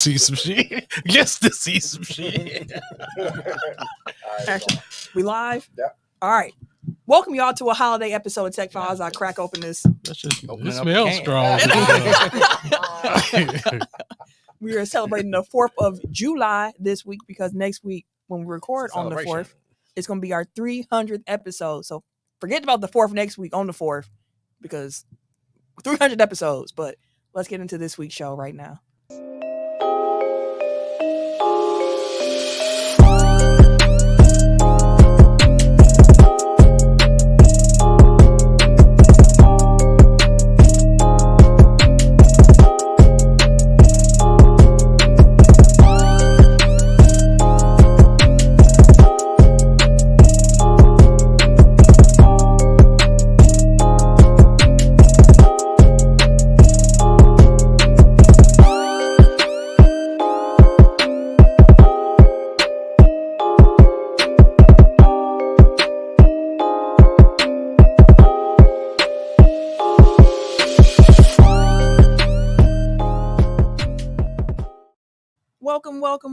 See some shit. Just to see some shit. Actually, we live? Yep. All right. Welcome y'all to a holiday episode of Tech Files. I crack open this. That's just Opening it up smells the strong. We are celebrating the 4th of July this week because next week when we record on the 4th, it's going to be our 300th episode. So forget about the 4th next week on the 4th because 300 episodes. But let's get into this week's show right now.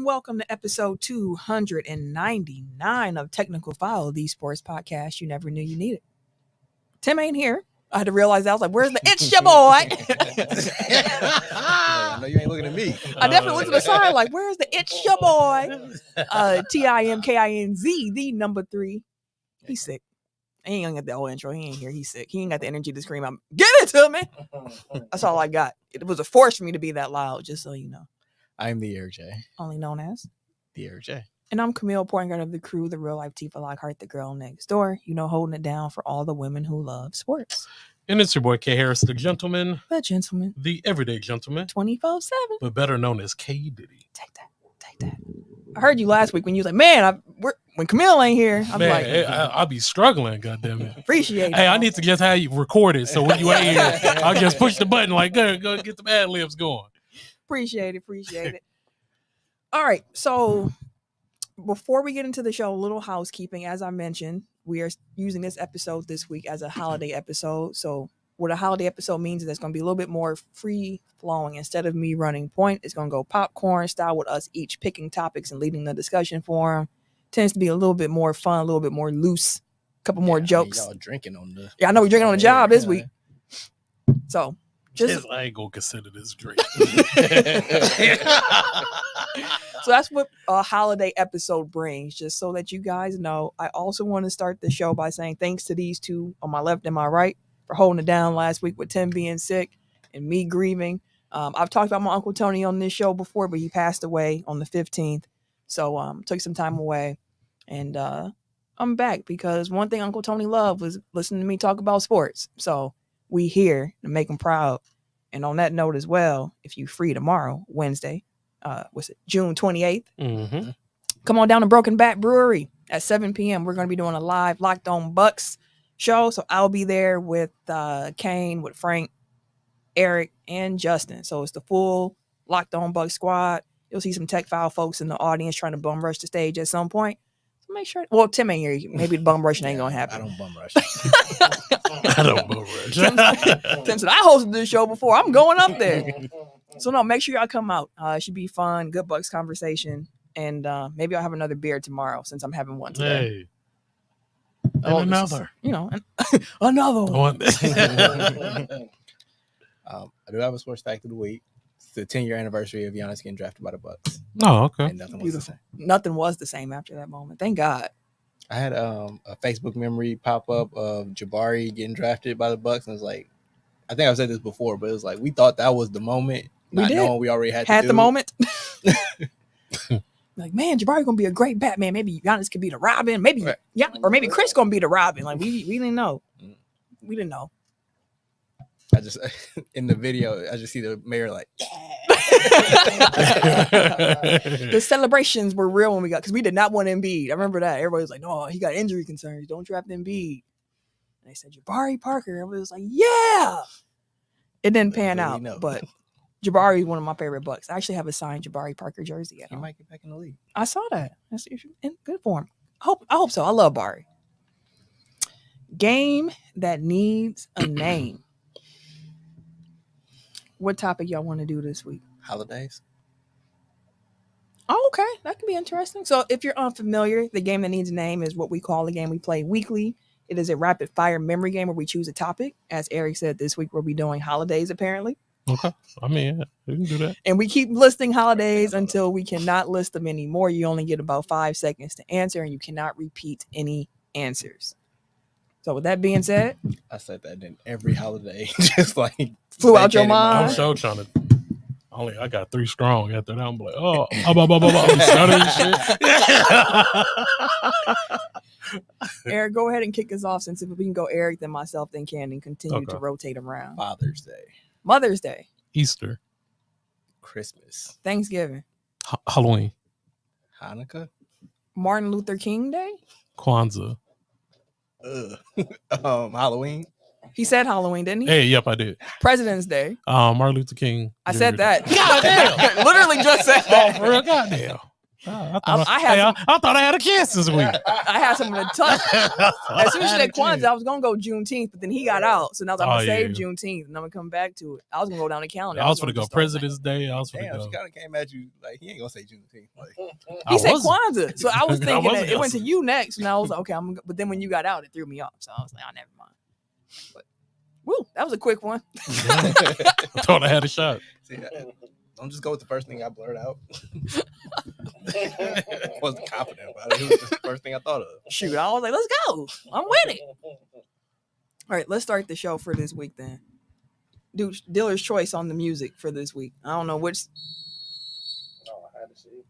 Welcome to episode 299 of Technical File, the sports podcast you never knew you needed. Tim ain't here. I had to realize that. I was like, where's the it's your boy? I know you ain't looking at me. I definitely looked at the side like, where's the it's your boy? TIMKINZ, the number 3. He's sick. He ain't gonna get the whole intro. He ain't here. He's sick. He ain't got the energy to scream out, give it to me. That's all I got. It was a force for me to be that loud, just so you know. I'm the Eric J. Only known as The Eric J. And I'm Camille, point guard of the crew, the real life Tifa Lockhart, the girl next door. You know, holding it down for all the women who love sports. And it's your boy K Harris, the gentleman. The gentleman. The everyday gentleman. 24/7. But better known as K Diddy. Take that. I heard you last week when you was like, man, when Camille ain't here, I'm Man, like, I'll be struggling, goddammit. Appreciate it. Hey, I need to just have you record it so when you ain't here, I'll just push the button like, go get the ad libs going. Appreciate it. All right, so before we get into the show, a little housekeeping. As I mentioned, we are using this episode this week as a holiday episode. So what a holiday episode means is it's going to be a little bit more free flowing. Instead of me running point, it's going to go popcorn style with us each picking topics and leading the discussion for them. Tends to be a little bit more fun, a little bit more loose, a couple more jokes. Y'all drinking on the... Yeah, I know we're drinking on the job this week. So just... I ain't going to consider this drink. So that's what a holiday episode brings, just so that you guys know. I also want to start the show by saying thanks to these two on my left and my right for holding it down last week with Tim being sick and me grieving. I've talked about my Uncle Tony on this show before, but he passed away on the 15th. So took some time away. And I'm back because one thing Uncle Tony loved was listening to me talk about sports. So we here to make him proud. And on that note as well, if you free tomorrow, Wednesday, June 28th. Mm-hmm. Come on down to Broken Bat Brewery at 7 p.m. We're going to be doing a live Locked On Bucks show. So I'll be there with Kane, with Frank, Eric, and Justin. So it's the full Locked On Bucks squad. You'll see some Tech File folks in the audience trying to bum rush the stage at some point. So make sure. Well, Tim ain't here. Maybe the bum rushing ain't going to happen. I don't bum rush. I don't bum rush. Tim said, I hosted this show before. I'm going up there. So no, make sure y'all come out. It should be fun. Good Bucks conversation. And maybe I'll have another beer tomorrow since I'm having one today. Hey. And another. Another one. I do have a sports fact of the week. It's the 10-year anniversary of Giannis getting drafted by the Bucks. Oh, okay. And nothing was the same. Nothing was the same after that moment. Thank God. I had a Facebook memory pop up of Jabari getting drafted by the Bucks, and it was like, I think I've said this before, but it was like we thought that was the moment. We did. Knowing we already had the moment. Like, man, Jabari gonna be a great Batman. Maybe Giannis could be the Robin. Maybe or maybe Chris gonna be the Robin. Like we didn't know. We didn't know. I just in the video, I just see the mayor like, The celebrations were real when we got, because we did not want Embiid. I remember that. Everybody was like, no, he got injury concerns. Don't draft Embiid. And they said, Jabari Parker. Everybody was like, yeah. It didn't pan out, but Jabari is one of my favorite Bucks. I actually have a signed Jabari Parker jersey at home. He might get back in the league. I saw that. That's in good form. I hope so. I love Barry. Game that needs a name. What topic y'all want to do this week? Holidays. Oh, okay. That could be interesting. So if you're unfamiliar, the game that needs a name is what we call the game we play weekly. It is a rapid fire memory game where we choose a topic. As Eric said, this week we'll be doing holidays, apparently. Okay. I mean, yeah, we can do that. And we keep listing holidays until we cannot list them anymore. You only get about 5 seconds to answer, and you cannot repeat any answers. So with that being said, I said that in every holiday, just like flew out your I'm mind. so trying to. I got 3 strong after that. I'm like, I'm stuttering shit. Eric, go ahead and kick us off since if we can go Eric, then myself, then Ken, and continue to rotate around. Father's Day, Mother's Day, Easter, Christmas, Thanksgiving, Halloween, Hanukkah, Martin Luther King Day. Kwanzaa. Halloween. He said Halloween, didn't he? Hey, yep, I did. President's Day. Martin Luther King. I said that. Goddamn. Literally just said that. Oh, for real? Goddamn. I thought I had a chance this week. I had something to touch. As soon as you said Kwanzaa, I was gonna go Juneteenth, but then he got out, so now I'm gonna save Juneteenth, and I'm gonna come back to it. I was gonna go down the calendar. I was gonna go President's Day. I was gonna go. She kind of came at you like he ain't gonna say Juneteenth. Like, he said Kwanzaa, so I was thinking that it went to you next, and I was like, okay, I'm. But then when you got out, it threw me off, so I was like, oh, never mind. But woo, that was a quick one. I thought I had a shot. See, don't just go with the first thing I blurred out. Wasn't confident about it. It was just the first thing I thought of. Shoot, I was like, let's go. I'm with it. All right, let's start the show for this week then. Dude, dealer's choice on the music for this week. I don't know which. Oh, I had to see.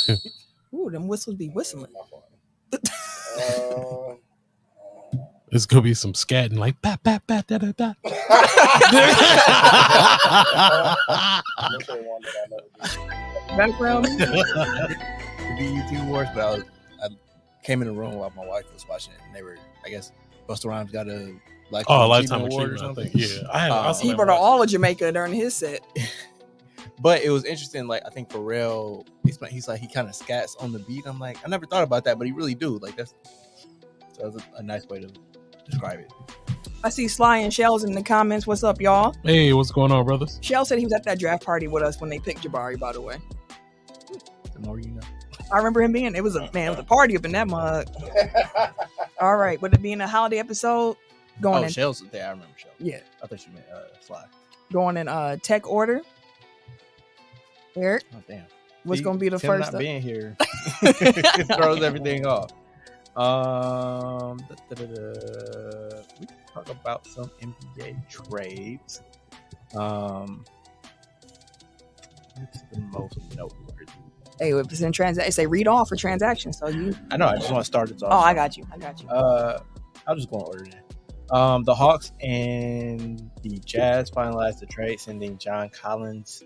Damn. Ooh, them whistles be whistling. It's gonna be some scatting like bat bat bat da da da. Background. The BET Awards, but I came in the room while my wife was watching it, and they were, I guess, Busta Rhymes got a Lifetime Award or Achievement, something. I think. Yeah, he brought all of Jamaica during his set. But it was interesting. Like I think Pharrell, he's like he kind of scats on the beat. I'm like, I never thought about that, but he really do. Like that's a nice way to describe it. I see Sly and Shells in the comments. What's up, y'all? Hey, what's going on, brothers? Shell said he was at that draft party with us when they picked Jabari, by the way. The more you know. I remember him being, it was a party up in that mug. All right, with it being a holiday episode, going in. Shells was there. I remember Shells. Yeah. I thought you meant Sly. Going in tech order. Eric? Oh, damn. What's going to be the Tim first? Not being here throws everything off. We can talk about some NBA trades. What's the most noteworthy? Hey, if it's in transaction, say read off for transaction. So you. I know. I just want to start it off. Oh, I got you. I'll just go in order then. The Hawks and the Jazz finalized the trade, sending John Collins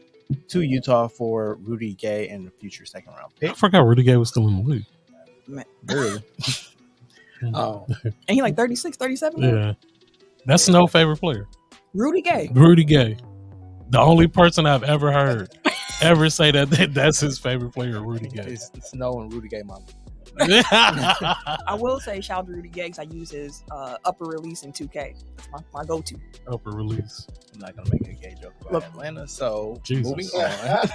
to Utah for Rudy Gay and a future second round pick. I forgot Rudy Gay was still in the league. Really? Oh. And he like 36, 37? Yeah. That's no favorite player. Rudy Gay. Rudy Gay. The only person I've ever heard ever say that's his favorite player, Rudy Gay. It's Snow and Rudy Gay mama. I will say shout out to Rudy Gay because I use his upper release in 2K. That's my go-to. Upper release. I'm not gonna make a gay joke about Atlanta, so Jesus. moving on.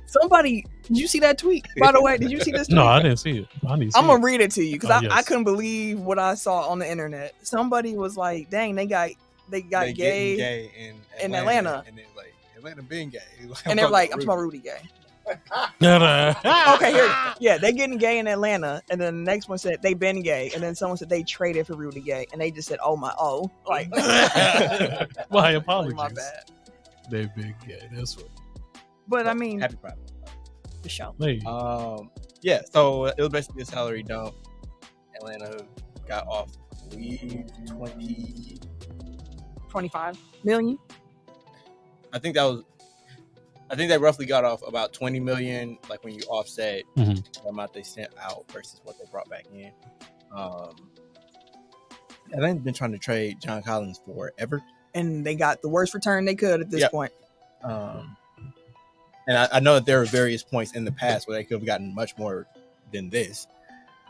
Somebody, did you see that tweet? By the way, did you see this tweet? No, I didn't see it. I'm gonna read it to you because yes. I couldn't believe what I saw on the internet. Somebody was like, "Dang, they got gay in Atlanta," and then like Atlanta being gay, and they're like, "I'm talking about Rudy Gay." No. Okay, here, yeah, they getting gay in Atlanta, and then the next one said they been gay, and then someone said they traded for Rudy Gay, and they just said, like, Why apologies? My bad. They've been gay. That's what. But I mean, happy Pride. The show. Hey. Yeah, so it was basically a salary dump. Atlanta got off, I believe, 25 million. I think they roughly got off about 20 million, like when you offset the amount they sent out versus what they brought back in. Atlanta's been trying to trade John Collins forever, and they got the worst return they could at this point. And I know that there were various points in the past where they could have gotten much more than this,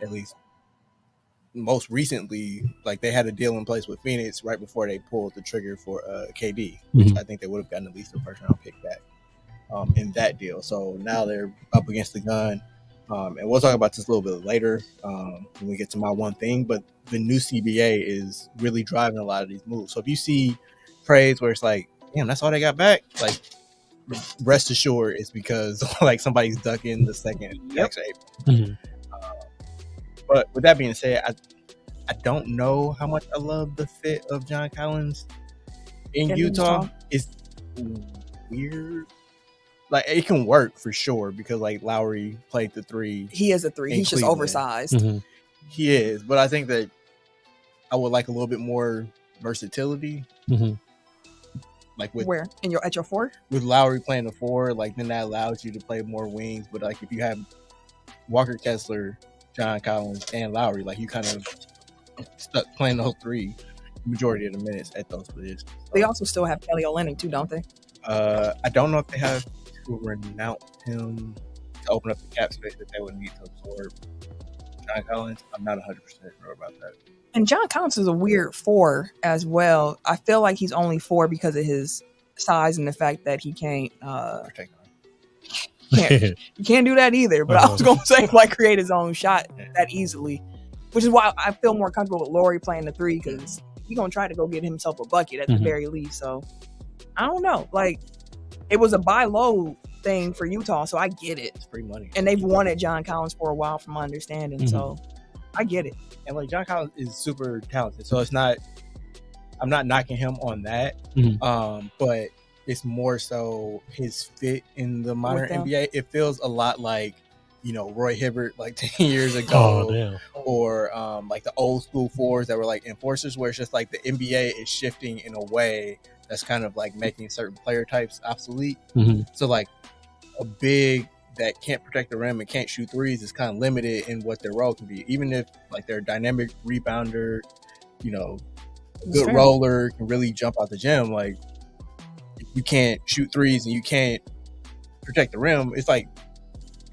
at least most recently, like they had a deal in place with Phoenix right before they pulled the trigger for KD, which I think they would have gotten at least a first round pick back in that deal. So now they're up against the gun. And we'll talk about this a little bit later when we get to my one thing. But the new CBA is really driving a lot of these moves. So if you see trades where it's like, damn, that's all they got back, like rest assured it's because like somebody's ducking the second tax April. But with that being said, I don't know how much I love the fit of John Collins in Utah. It's weird. Like it can work for sure because like Lowry played the 3. He is a 3. He's just oversized. He is, but I think that I would like a little bit more versatility. Like with where at your 4 with Lowry playing the 4, like then that allows you to play more wings. But like if you have Walker Kessler, John Collins, and Lowry, like you kind of stuck playing those 3 majority of the minutes at those positions. They also still have Kelly Olynyk too, don't they? I don't know if they have to renounce him to open up the cap space that they would need to absorb John Collins. I'm not 100% sure about that. And John Collins is a weird 4 as well. I feel like he's only 4 because of his size and the fact that he can't Protect him. you can't do that either. But I was gonna say like create his own shot that easily, which is why I feel more comfortable with Lowry playing the 3 because he's gonna try to go get himself a bucket at the very least. So I don't know. Like it was a buy low thing for Utah, so I get it. It's free money, and they've wanted John Collins for a while, from my understanding. So I get it. And like John Collins is super talented, so it's not. I'm not knocking him on that, but it's more so his fit in the modern NBA. It feels a lot like, you know, Roy Hibbert like 10 years ago, or like the old school 4s that were like enforcers, where it's just like the NBA is shifting in a way that's kind of like making certain player types obsolete. So like a big that can't protect the rim and can't shoot 3s is kind of limited in what their role can be. Even if like they're a dynamic rebounder, you know, good roller, can really jump out the gym, like if you can't shoot 3s and you can't protect the rim, it's like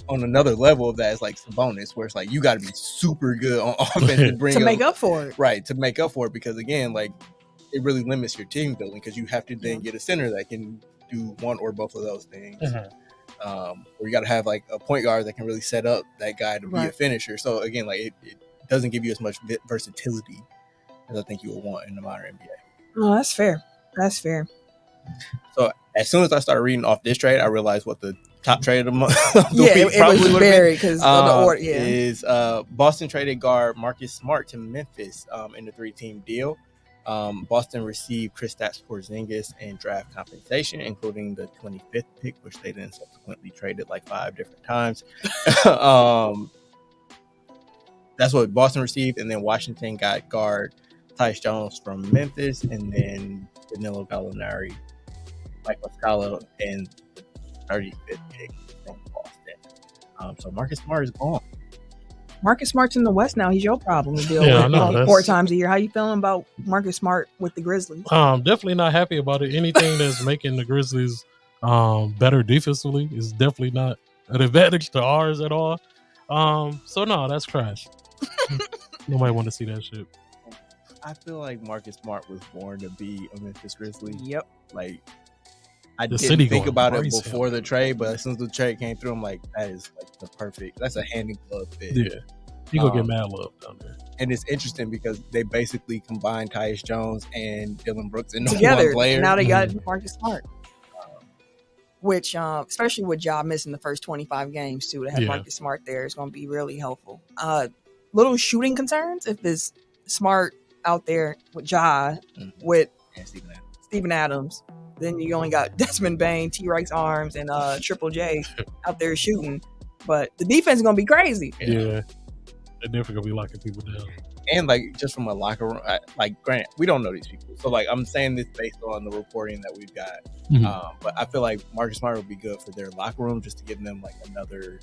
on another level of that, it's like Sabonis, where it's like you got to be super good on offense to make up for it. Right, to make up for it, because again, like it really limits your team building because you have to then get a center that can do one or both of those things. Or you got to have like a point guard that can really set up that guy to be a finisher. So again, like it doesn't give you as much versatility as I think you would want in the modern NBA. Oh, that's fair. That's fair. So as soon as I started reading off this trade, I realized what the top trade of the month it was buried because of the order. Is Boston traded guard Marcus Smart to Memphis in the 3-team deal. Boston received Kristaps Porzingis and draft compensation, including the 25th pick, which they then subsequently traded like 5 different times. That's what Boston received, and then Washington got guard Tyus Jones from Memphis, and then Danilo Gallinari, Mike Muscala, and the 35th pick from Boston. So Marcus Smart is gone. Marcus Smart's in the West now. He's your problem to deal with 4 times a year. How you feeling about Marcus Smart with the Grizzlies? Definitely not happy about it. Anything that's making the Grizzlies better defensively is definitely not an advantage to ours at all. So no, that's trash. Nobody want to see that shit. I feel like Marcus Smart was born to be a Memphis Grizzly. Yep. Like I didn't think about it before the trade, but as soon as the trade came through, I'm like, that is like the perfect. That's a hand in glove fit. Yeah, you gonna get mad love down there. And it's interesting because they basically combined Tyus Jones and Dylan Brooks into together. One player. Now they got Marcus Smart, which especially with Ja missing the first 25 games too, to have Marcus Smart there is going to be really helpful. Little shooting concerns if it's Smart out there with Ja with Steven Adams. Then you only got Desmond Bain, T. Rex Arms, and Triple J out there shooting. But the defense is going to be crazy. Yeah. They're definitely going to be locking people down. And, like, just from a locker room, like, granted, we don't know these people. So, like, I'm saying this based on the reporting that we've got. But I feel like Marcus Smart would be good for their locker room just to give them, like, another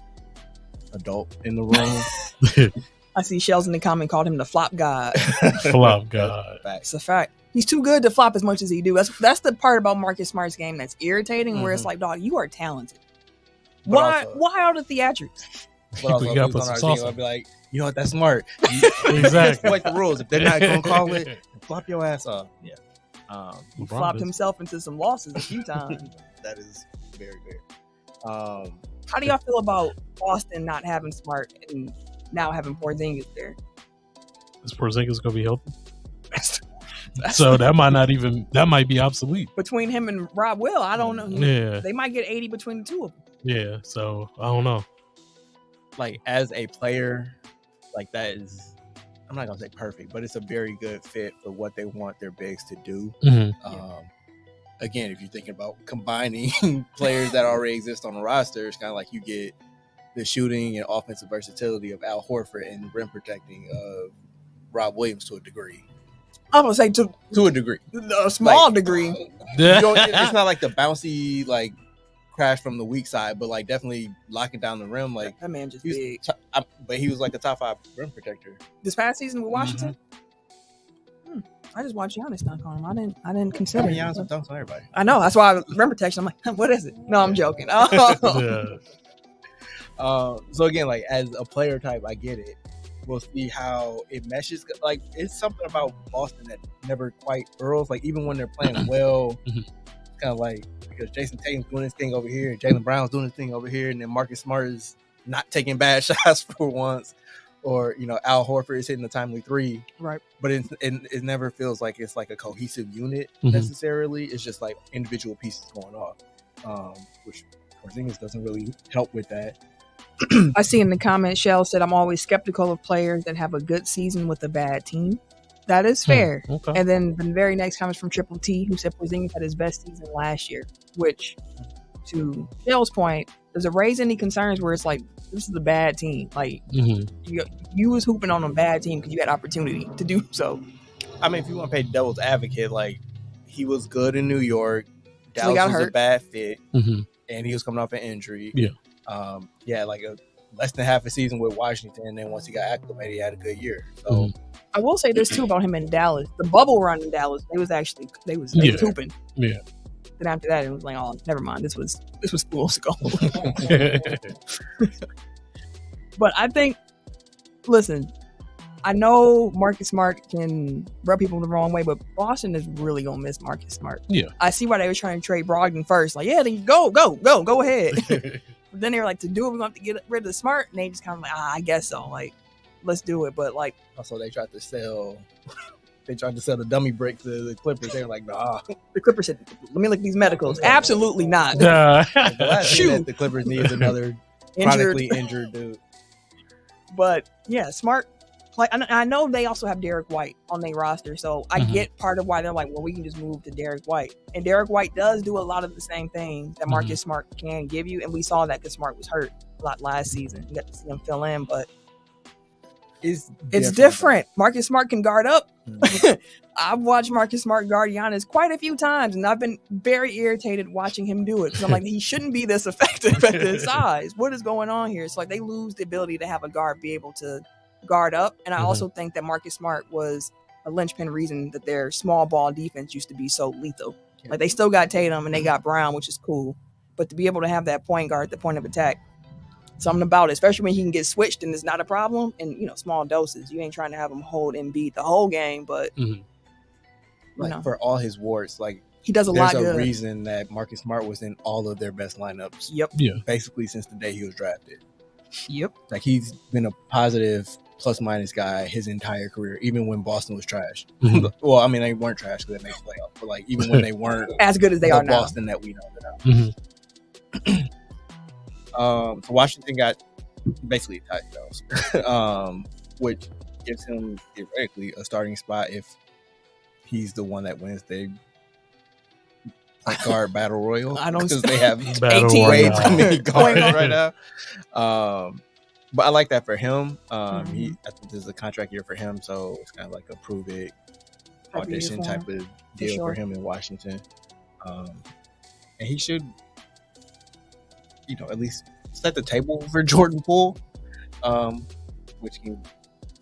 adult in the room. I see Shells in the comment called him the flop god. Flop god. It's a fact. He's too good to flop as much as he do. That's the part about Marcus Smart's game that's irritating, where it's like, dog, you are talented. Why all the theatrics? But also, You if gotta he was put on our some team, sauce I'd be like, you know what, that's smart. Exactly. Like the rules. If they're not gonna call it, flop your ass off. Yeah. He LeBron flopped does. himself into some losses a few times. That is very fair. How do y'all feel about Boston not having Smart and now having Porzingis there? Is Porzingis gonna be healthy? So that might be obsolete. Between him and Rob Will, I don't know. Yeah. They might get 80 between the two of them. Yeah. So I don't know. Like as a player, like that is, I'm not gonna say perfect, but it's a very good fit for what they want their bigs to do. Again, if you're thinking about combining players that already exist on the roster, it's kind of like you get the shooting and offensive versatility of Al Horford and rim protecting of Rob Williams to a degree. I'm gonna say to To a degree, a small Like- degree. it's not like the bouncy like crash from the weak side, but like definitely locking down the rim. Like That man just he's big. but he was like a top 5 rim protector. This past season with Washington, I just watched Giannis dunk on him. I didn't I consider mean, it. Giannis dunks on everybody. I know. That's why rim protection. I'm like, what is it? No, I'm joking. Yeah. So again, like as a player type, I get it. We'll see how it meshes. Like it's something about Boston that never quite burrows. Like even when they're playing well, it's kind of like because Jason Tatum's doing his thing over here, and Jaylen Brown's doing his thing over here, and then Marcus Smart is not taking bad shots for once, or Al Horford is hitting a timely 3. Right. But it never feels like it's like a cohesive unit Mhm. necessarily. It's just like individual pieces going off, which Porzingis doesn't really help with that. I see in the comments, Shell said, I'm always skeptical of players that have a good season with a bad team. That is fair. Okay. And then the very next comment is from Triple T, who said Porzingis had his best season last year, which, to Shell's point, does it raise any concerns where it's like, this is a bad team? Like, you was hooping on a bad team because you had opportunity to do so. I mean, if you want to play devil's advocate, like he was good in New York. So he Dallas got was hurt. a bad fit, Mm-hmm. and he was coming off an injury. Yeah. Like a less than half a season with Washington, and then once he got acclimated, he had a good year. So I will say this too about him in Dallas. The bubble run in Dallas, they was Yeah. hooping. Yeah. Then after that, it was like, oh, never mind. This was schools ago. But I think, listen, I know Marcus Smart can rub people the wrong way, but Boston is really gonna miss Marcus Smart. Yeah. I see why they were trying to trade Brogdon first. Like, yeah, then go ahead. But then they were like, to do it, we're gonna have to get rid of the Smart, and they just kind of like, I guess so. Like, let's do it. But like, also they tried to sell the dummy brick to the Clippers. They were like, nah. the Clippers said, let me look at these medicals. Absolutely not. The last thing Shoot. that the Clippers need is another chronically injured dude. But yeah, Smart. Like, I know they also have Derek White on their roster, so I get part of why they're like, well, we can just move to Derek White. And Derek White does do a lot of the same things that Marcus Smart can give you, and we saw that because Smart was hurt a lot last season. You got to see him fill in, but It's different. Marcus Smart can guard up. I've watched Marcus Smart guard Giannis quite a few times, and I've been very irritated watching him do it because I'm like, he shouldn't be this effective at this size. What is going on here? It's like they lose the ability to have a guard be able to guard up. And I also think that Marcus Smart was a linchpin reason that their small ball defense used to be so lethal. Like, they still got Tatum and they got Brown, which is cool. But to be able to have that point guard, the point of attack, something about it, especially when he can get switched and it's not a problem in, small doses. You ain't trying to have him hold Embiid the whole game, but for all his warts, like he does a lot good. There's a reason that Marcus Smart was in all of their best lineups. Yep. Yeah. Basically since the day he was drafted. Yep. Like he's been a positive plus minus guy his entire career, even when Boston was trash. Well, I mean, they weren't trash because they made playoffs, but like even when they weren't as good as they are now. Boston that we know now. So Washington got basically tight though, which gives him theoretically a starting spot if he's the one that wins the guard battle royal. I don't because they have 18 way too many guards right now. But I like that for him. I think this is a contract year for him, so it's kind of like a prove it audition type of deal for him in Washington. And he should, at least set the table for Jordan Poole, which can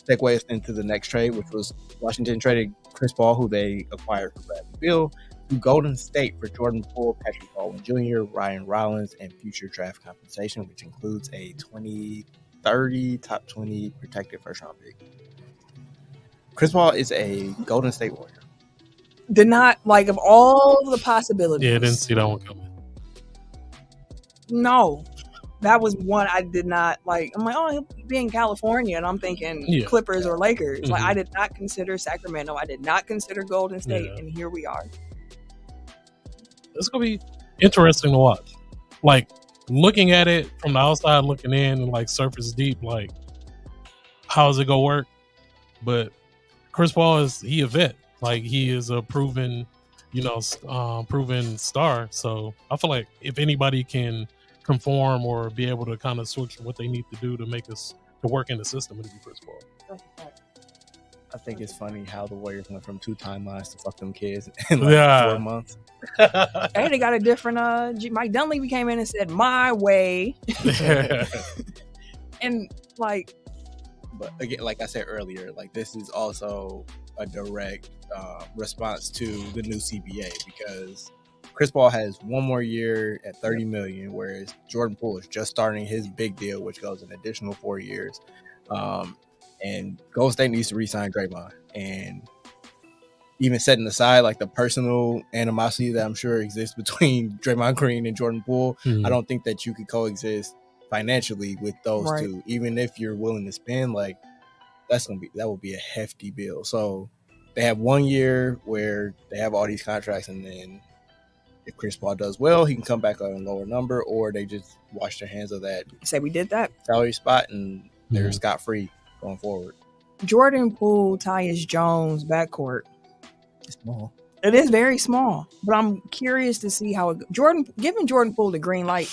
segue us into the next trade, which was Washington traded Chris Paul, who they acquired from Bradley Beal, to Golden State for Jordan Poole, Patrick Baldwin Jr., Ryan Rollins, and future draft compensation, which includes a 2013 30, top 20 protected first round pick. Chris Paul is a Golden State Warrior. Did not like of all the possibilities. Yeah, I didn't see that one coming. No, that was one I did not like. I'm like, oh, he'll be in California, and I'm thinking Clippers or Lakers. Mm-hmm. Like, I did not consider Sacramento. I did not consider Golden State, and here we are. It's gonna be interesting to watch. Like, looking at it from the outside, looking in, and like surface deep, like, how's it gonna work? But Chris Paul is a vet. Like, he is a proven star. So I feel like if anybody can conform or be able to kind of switch what they need to do to make us to work in the system, it'd be Chris Paul. I think it's funny how the Warriors went from 2 timelines to fuck them kids in like 4 months. Hey, they got a different Mike Dunleavy came in and said my way. And like, but again, like I said earlier, like this is also a direct response to the new CBA, because Chris Paul has 1 more year at $30 million, whereas Jordan Poole is just starting his big deal, which goes an additional 4 years. And Golden State needs to re-sign Draymond. And even setting aside like the personal animosity that I'm sure exists between Draymond Green and Jordan Poole, I don't think that you could coexist financially with those two. Even if you're willing to spend, like that will be a hefty bill. So they have 1 year where they have all these contracts, and then if Chris Paul does well, he can come back on a lower number, or they just wash their hands of that. Say we did that salary spot, and they're scot-free going forward. Jordan Poole, Tyus Jones backcourt. It's small. It is very small, but I'm curious to see how giving Jordan Poole the green light.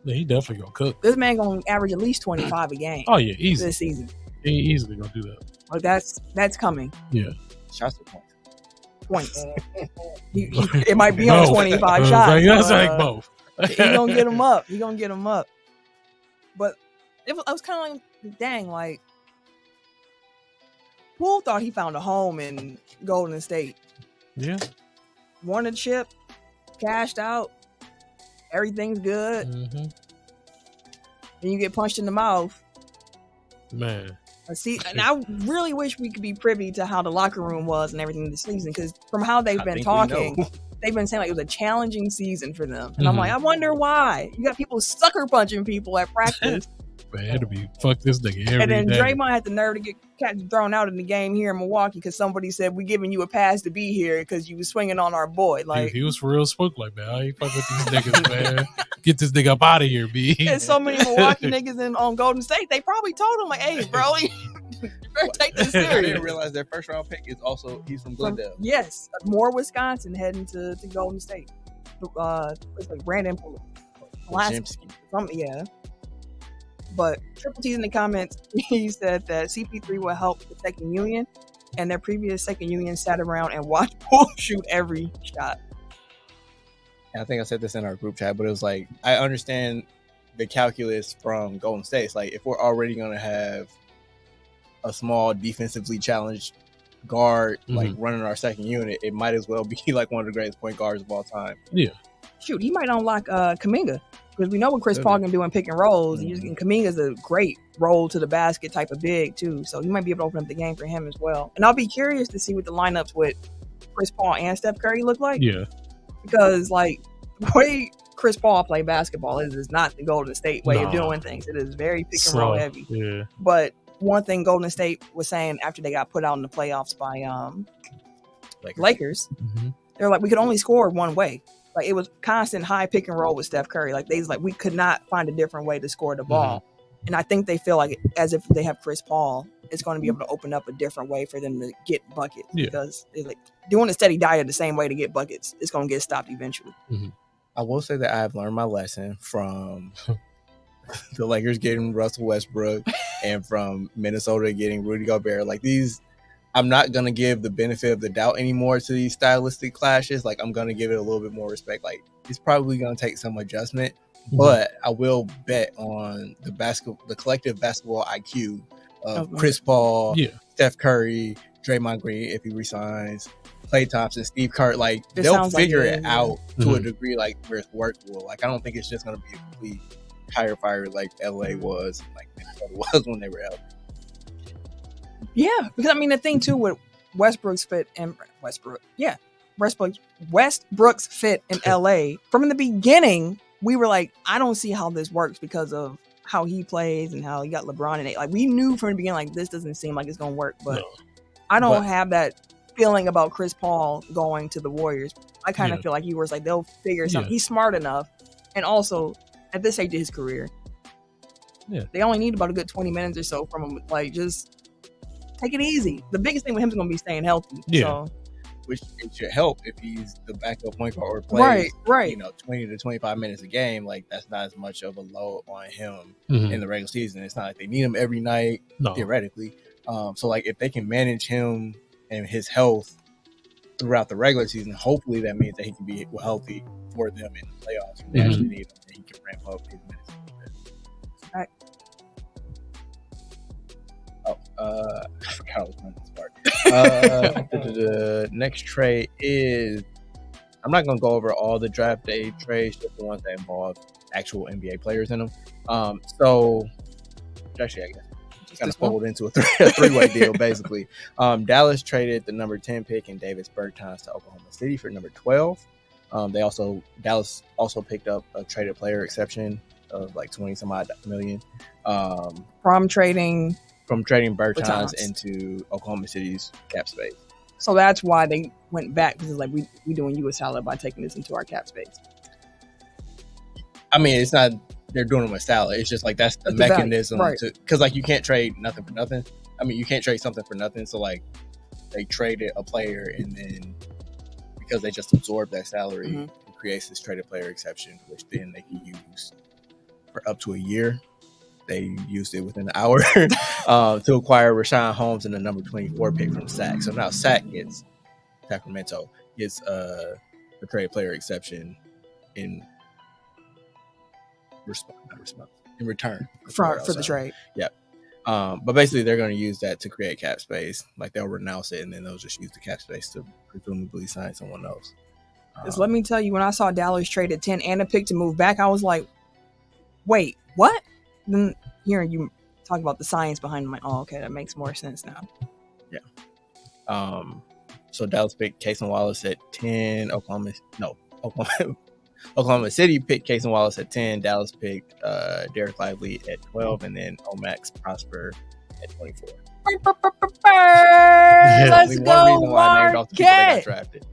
Yeah, he definitely gonna cook. This man gonna average at least 25 a game. Oh yeah, easy this season. He easily gonna do that. Like that's coming. Yeah, shots to points. It might be on 25 shots. Like, that's like both. He gonna get him up. He gonna get him up. But I was kind of like, dang, like Poole thought he found a home in Golden State. Yeah, won a chip, cashed out, everything's good. And you get punched in the mouth. Man. See, and I really wish we could be privy to how the locker room was and everything this season, because from how they've been talking, they've been saying like it was a challenging season for them. And I'm like, I wonder why. You got people sucker punching people at practice. Man, it'll be fuck this nigga every And then day. Draymond had the nerve to get thrown out in the game here in Milwaukee because somebody said, we giving you a pass to be here because you was swinging on our boy. Like, he was for real spooked like, man, I ain't fuck with these niggas, man. Get this nigga up out of here, B. And so many Milwaukee niggas on Golden State, they probably told him, like, hey, bro, you better take this serious. I didn't realize their first round pick is also, he's from Glendale. Yes, more Wisconsin heading to Golden State. It's like Brandon something, yeah. But Triple T's in the comments, he said that CP3 will help the second union, and their previous second union sat around and watched Poole shoot every shot. I think I said this in our group chat, but it was like, I understand the calculus from Golden State. It's like, if we're already going to have a small defensively challenged guard like running our second unit, it might as well be like one of the greatest point guards of all time. Yeah. Shoot, he might unlock Kuminga, because we know what Chris Paul can do in pick and rolls. And Kuminga's a great roll to the basket type of big too, so he might be able to open up the game for him as well. And I'll be curious to see what the lineups with Chris Paul and Steph Curry look like. Yeah, because like the way Chris Paul play basketball is not the Golden State way of doing things. It is very pick and roll heavy. Yeah. But one thing Golden State was saying after they got put out in the playoffs by Lakers, they're like, we could only score one way. Like, it was constant high pick and roll with Steph Curry. Like, we could not find a different way to score the ball. And I think they feel like, as if they have Chris Paul, it's going to be able to open up a different way for them to get buckets. Because they're like doing a steady diet the same way to get buckets, it's going to get stopped eventually. I will say that I've learned my lesson from the Lakers getting Russell Westbrook and from Minnesota getting Rudy Gobert. Like, these, I'm not going to give the benefit of the doubt anymore to these stylistic clashes. Like, I'm going to give it a little bit more respect. Like, it's probably going to take some adjustment, but I will bet on the collective basketball IQ of Chris Paul, Steph Curry, Draymond Green, if he resigns, Klay Thompson, Steve Kerr. Like, they'll figure it out to a degree, like, where it's workable. Like, I don't think it's just going to be a complete tire fire like LA was, like Minnesota was when they were out. Yeah, because I mean the thing too with Westbrook's fit in Westbrook's fit in LA from the beginning, we were like, I don't see how this works because of how he plays and how he got LeBron in it. Like we knew from the beginning, like this doesn't seem like it's gonna work. But I don't have that feeling about Chris Paul going to the Warriors. I kind of feel like he was like they'll figure something. He's smart enough, and also at this stage of his career, they only need about a good 20 minutes or so from him. Like just take it easy. The biggest thing with him is going to be staying healthy. Yeah. So. Which it should help if he's the backup point guard or plays, 20 to 25 minutes a game. Like that's not as much of a load on him in the regular season. It's not like they need him every night, theoretically. So like if they can manage him and his health throughout the regular season, hopefully that means that he can be healthy for them in the playoffs. If they actually need him, and he can ramp up his minutes a little bit. Right. I forgot what was this part. The next trade is, I'm not going to go over all the draft day trades, just the ones that involve actual NBA players in them. So, actually, I guess kind of folded into a three-way deal, basically. Dallas traded the number 10 pick in Davis Bertans to Oklahoma City for number 12. Dallas also picked up a traded player exception of like 20 some odd million. From trading Bertans into Oklahoma City's cap space. So that's why they went back, because it's like we doing you a salad by taking this into our cap space. I mean, it's not they're doing them a salad. It's just like that's the mechanism because like you can't trade nothing for nothing. I mean, you can't trade something for nothing. So like they traded a player, and then because they just absorbed that salary, it creates this traded player exception, which then they can use for up to a year. They used it within an hour to acquire Rashawn Holmes and the number 24 pick from SAC. So now SAC gets Sacramento gets the trade player exception in return for the trade. Yeah. But basically they're going to use that to create cap space. Like they'll renounce it and then they'll just use the cap space to presumably sign someone else. Let me tell you, when I saw Dallas traded 10 and a pick to move back, I was like, wait, what? Then hearing you talk about the science behind it, I'm like, oh, okay, that makes more sense now. Yeah. So Dallas picked Cason Wallace at 10. Oklahoma City picked Cason Wallace at 10. Dallas picked Derek Lively at 12, and then Omax Prosper at 24. Let's go, Marquette!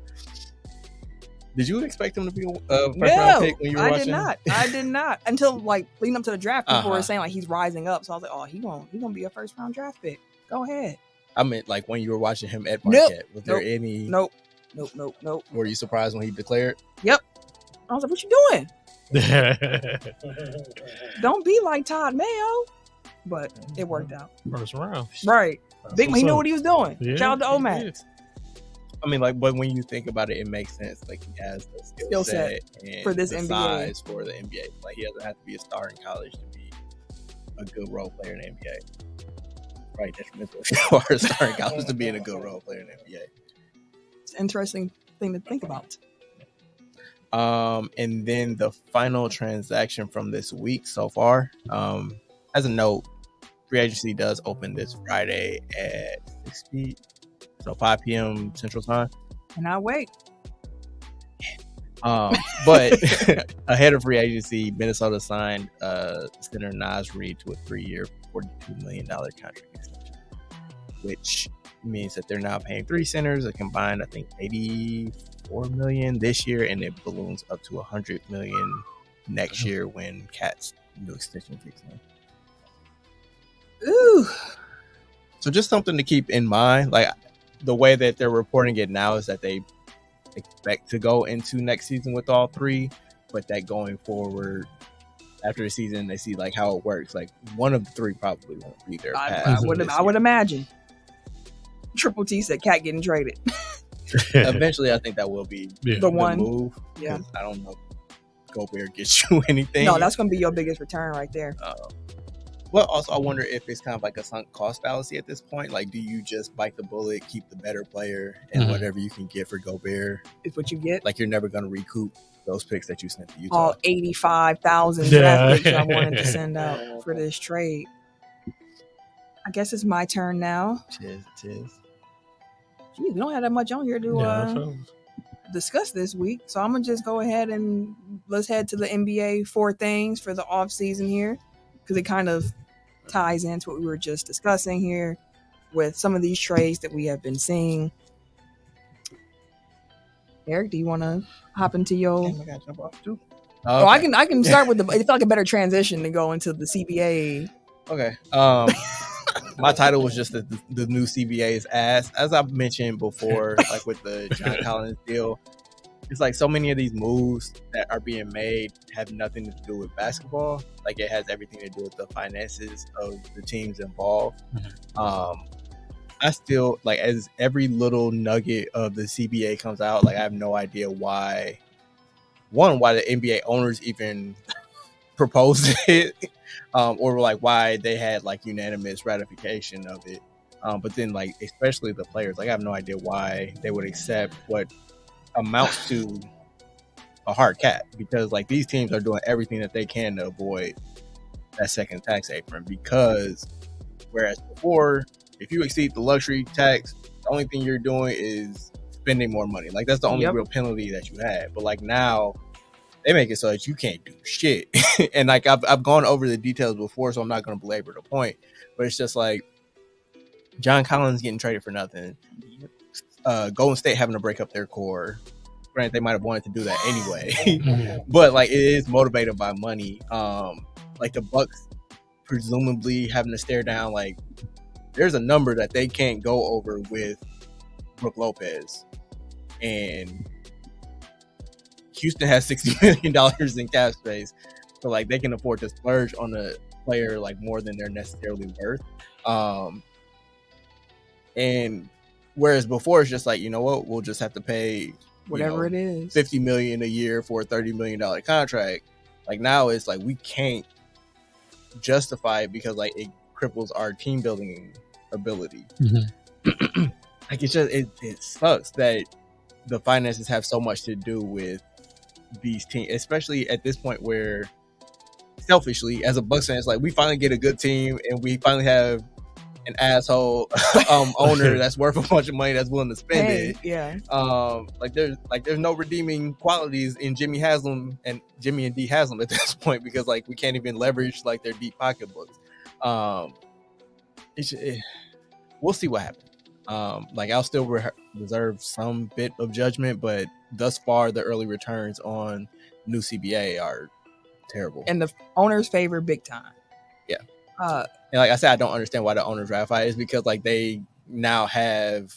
Did you expect him to be a first-round pick when you were watching? I did not. Until like leading up to the draft, people were saying like he's rising up. So I was like, oh, he gonna be a first-round draft pick. Go ahead. I meant like when you were watching him at Marquette. Was there any? Nope. Were you surprised when he declared? Yep. I was like, what you doing? Don't be like Todd Mayo. But it worked out. First round. Right. Big, he knew what he was doing. Yeah, shout out to Omax. I mean, like, but when you think about it, it makes sense. Like, he has the skill set and for this the NBA. size for the NBA. Like, he doesn't have to be a star in college to be a good role player in the NBA. Right, detrimental if you are a star in college to being a good role player in the NBA. It's an interesting thing to think about. And then the final transaction from this week so far. As a note, free agency does open this Friday at 5 p.m. Central Time. And I wait. But ahead of free agency, Minnesota signed center Naz Reid to a 3-year, $42 million contract extension, which means that they're now paying 3 centers a combined, I think, $84 million this year, and it balloons up to $100 million next year when Cat's new extension kicks in. Ooh. So just something to keep in mind. Like, the way that they're reporting it now is that they expect to go into next season with all 3, but that going forward after the season, they see like how it works. Like, one of the 3 probably won't be there. I would imagine. Triple T said Cat getting traded. Eventually, I think that will be the one move. Yeah, I don't know if Gobert gets you anything. No, that's going to be your biggest return right there. Well, also, I wonder if it's kind of like a sunk cost fallacy at this point. Like, do you just bite the bullet, keep the better player, and whatever you can get for Gobert is what you get? Like, you're never going to recoup those picks that you sent to Utah. All 85,000 Yeah. draft picks I wanted to send out for this trade. I guess it's my turn now. It is. Geez, we don't have that much on here to discuss this week. So I'm going to just go ahead and let's head to the NBA 4 things for the offseason here, because it kind of ties into what we were just discussing here with some of these trades that we have been seeing. Eric, do you want to hop into your... I gotta jump off too. Oh, I can start with the... I feel like a better transition to go into the CBA. Okay. My title was just the new CBA's ass. As I've mentioned before, like with the John Collins deal, it's like so many of these moves that are being made have nothing to do with basketball. Like it has everything to do with the finances of the teams involved. I still, like, as every little nugget of the CBA comes out, like I have no idea why the NBA owners even proposed it. Or like why they had like unanimous ratification of it. But then like, especially the players, like I have no idea why they would accept what amounts to a hard cap, because like these teams are doing everything that they can to avoid that second tax apron, because whereas before, if you exceed the luxury tax, the only thing you're doing is spending more money. Like that's the only real penalty that you had. But like now, they make it so that you can't do shit. And like I've gone over the details before, so I'm not going to belabor the point. But it's just like John Collins getting traded for nothing. Golden State having to break up their core. Granted, they might have wanted to do that anyway, but like it is motivated by money. Like the Bucks presumably having to stare down, like there's a number that they can't go over with Brook Lopez, and Houston has $60 million in cap space, so like they can afford to splurge on a player like more than they're necessarily worth. And whereas before it's just like, you know what, we'll just have to pay whatever it is, $50 million a year for a $30 million contract. Like now it's like we can't justify it because like it cripples our team building ability. Like it's just it sucks that the finances have so much to do with these teams, especially at this point where selfishly as a Bucks fan, it's like we finally get a good team and we finally have an asshole owner that's worth a bunch of money that's willing to spend it. Yeah. Like there's no redeeming qualities in Jimmy and D Haslam at this point, because like we can't even leverage like their deep pocketbooks. We'll see what happens. Like I'll still reserve some bit of judgment, but thus far the early returns on new CBA are terrible. And the owners favor big time. Yeah. And like I said, I don't understand why the owners ratify it. Is because like they now have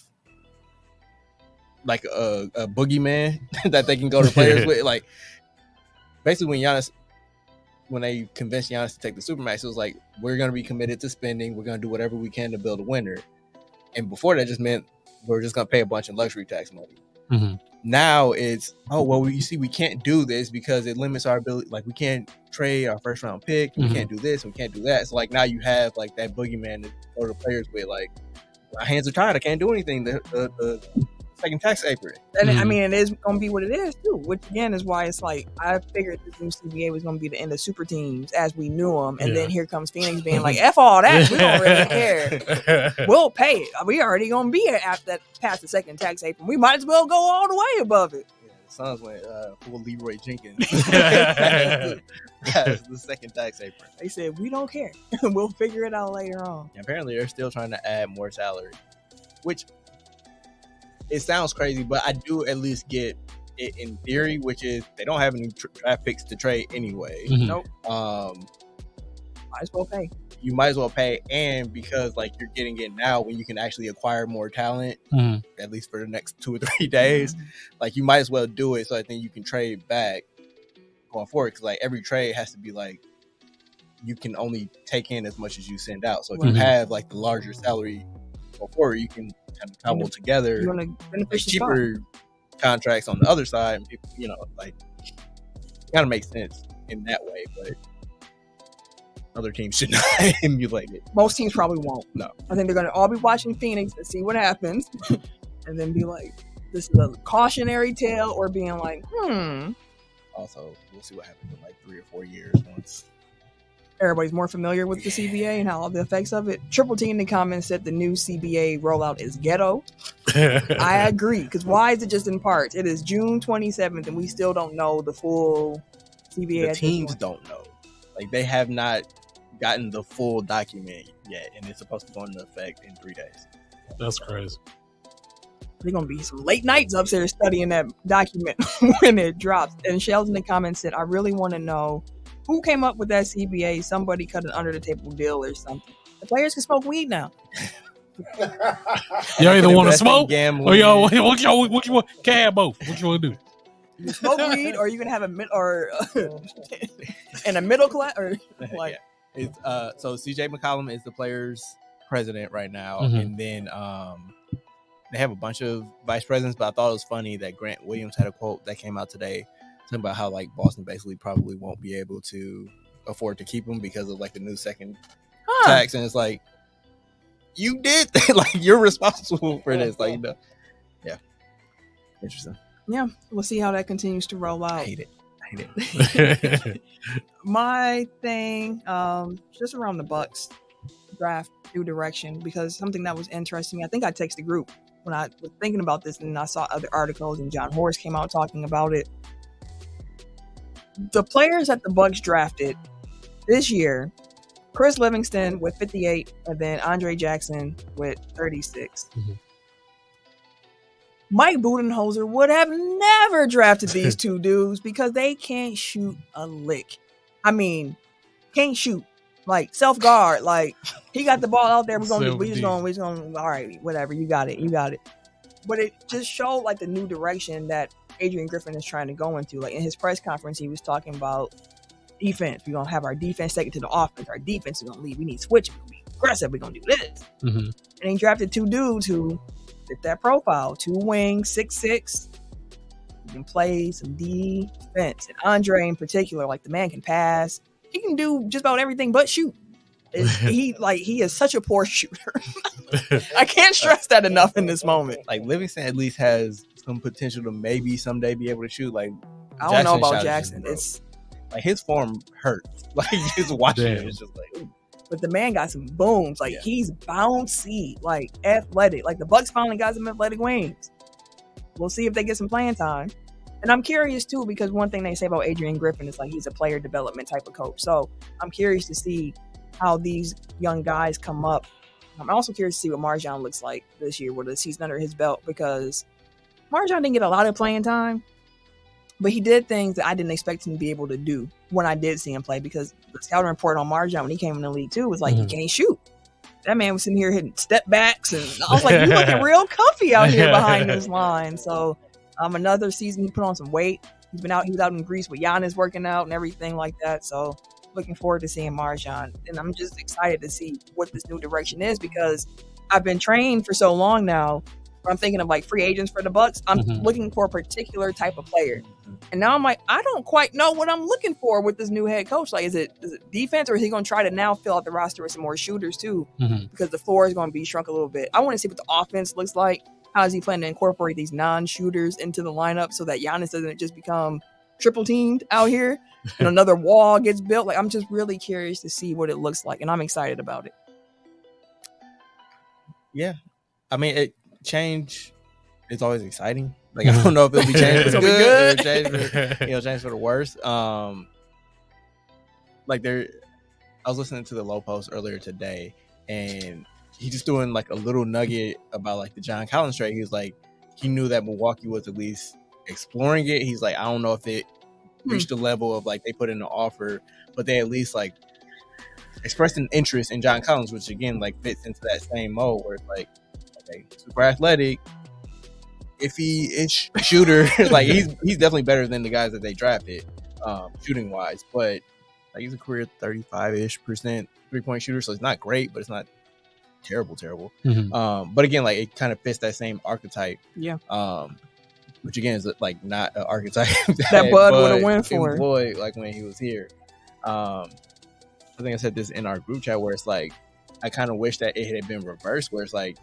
like a boogeyman that they can go to players with. Like basically when they convinced Giannis to take the Supermax, it was like, we're going to be committed to spending. We're going to do whatever we can to build a winner. And before that just meant we're just going to pay a bunch of luxury tax money. Now it's, oh, well, you see, we can't do this because it limits our ability. Like we can't trade our first round pick. We can't do this. We can't do that. So like now you have like that boogeyman to go to players with, like, my hands are tied. I can't do anything. The second tax apron. And I mean, it is going to be what it is too, which again is why it's like, I figured this new CBA was going to be the end of super teams as we knew them. And then here comes Phoenix being like, F all that. We don't really care. We'll pay it. We already going to be here after that, past the second tax apron. We might as well go all the way above it. Yeah, the Suns went full Leroy Jenkins. That's the second tax apron. They said, we don't care. We'll figure it out later on. And apparently they're still trying to add more salary, which it sounds crazy, but I do at least get it in theory, which is they don't have any draft picks to trade anyway. Nope. Might as well pay. You might as well pay, and because like you're getting it now when you can actually acquire more talent, at least for the next 2 or 3 days, like you might as well do it so I think you can trade back going forward, because like every trade has to be like you can only take in as much as you send out. So if you have like the larger salary before, you can kind of cobble together cheaper contracts on the other side, and people, you know, like it kind of makes sense in that way, but other teams should not emulate it. Most teams probably won't. No. I think they're going to all be watching Phoenix to see what happens and then be like, this is a cautionary tale, or being like, also we'll see what happens in like 3 or 4 years once everybody's more familiar with the CBA and how all the effects of it. Triple T in the comments said the new CBA rollout is ghetto. I agree, because why is it just in parts? It is June 27th, and we still don't know the full CBA. The teams don't know. Like, they have not gotten the full document yet, and it's supposed to go into effect in 3 days. That's crazy. There's going to be some late nights upstairs studying that document when it drops. And Shells in the comments said, I really want to know who came up with that CBA. Somebody cut an under the table deal or something. The players can smoke weed now. Y'all either want to smoke or y'all what you want? Can't have both. What you want to do? You smoke weed, or you can have in a middle class, or like. Yeah. It's so CJ McCollum is the players' president right now, and then they have a bunch of vice presidents. But I thought it was funny that Grant Williams had a quote that came out today talking about how like Boston basically probably won't be able to afford to keep him because of like the new second tax, and it's like, you did like, you're responsible for this, like, you know. Yeah, interesting. Yeah, we'll see how that continues to roll out. I hate it. My thing, just around the Bucks draft new direction, because something that was interesting, I think I texted the group when I was thinking about this, and I saw other articles, and John Horst came out talking about it. The players that the Bucks drafted this year, Chris Livingston with 58, and then Andre Jackson with 36. Mike Budenholzer would have never drafted these two dudes because they can't shoot a lick. I mean, can't shoot. Like, self-guard. Like, he got the ball out there. We just going, all right, whatever. You got it. But it just showed, like, the new direction that Adrian Griffin is trying to go into. Like, in his press conference, he was talking about defense. We're going to have our defense take it to the offense. Our defense is going to lead. We need switch. We're going to be aggressive. We're going to do this. And he drafted two dudes who fit that profile. 2 wings, 6'6". He can play some defense. And Andre in particular, like, the man can pass. He can do just about everything but shoot. He is such a poor shooter. I can't stress that enough in this moment. Like, Livingston at least has some potential to maybe someday be able to shoot. Like, I don't know about Jackson. It's like, his form hurts. Like, just watching it, it's just like, ooh. But the man got some booms. Like, he's bouncy, like, athletic. Like, the Bucks finally got some athletic wings. We'll see if they get some playing time. And I'm curious, too, because one thing they say about Adrian Griffin is, like, he's a player development type of coach. So I'm curious to see how these young guys come up. I'm also curious to see what Marjan looks like this year with a season under his belt, because Marjan didn't get a lot of playing time, but he did things that I didn't expect him to be able to do when I did see him play, because the scouting report on Marjan when he came in the league, too, was like, he can't shoot. That man was sitting here hitting step backs, and I was like, you looking real comfy out here behind this line. So another season, he put on some weight. He was out in Greece with Giannis working out and everything like that. So looking forward to seeing Marjan. And I'm just excited to see what this new direction is, because I've been trained for so long now. I'm thinking of like free agents for the Bucks. I'm looking for a particular type of player. And now I'm like, I don't quite know what I'm looking for with this new head coach. Like, is it defense, or is he going to try to now fill out the roster with some more shooters too? Because the floor is going to be shrunk a little bit. I want to see what the offense looks like. How is he planning to incorporate these non-shooters into the lineup so that Giannis doesn't just become triple teamed out here and another wall gets built? Like, I'm just really curious to see what it looks like, and I'm excited about it. Yeah. I mean, change is always exciting. Like, I don't know if it'll be changed for the good or change for the worse. Like, I was listening to the Low Post earlier today, and he just doing like a little nugget about like the John Collins trade. He was like, he knew that Milwaukee was at least exploring it. He's like, I don't know if it reached the level of like they put in an offer, but they at least like expressed an interest in John Collins, which again like fits into that same mode where it's like, okay, super athletic, iffy ish shooter. Like, he's definitely better than the guys that they drafted, shooting wise. But like, he's a career 35% 3-point shooter, so it's not great, but it's not terrible. But again, like, it kind of fits that same archetype. Yeah. Which again is like not an archetype that Bud would have went for. Employed, like, when he was here. I think I said this in our group chat where it's like, I kind of wish that it had been reversed, where it's like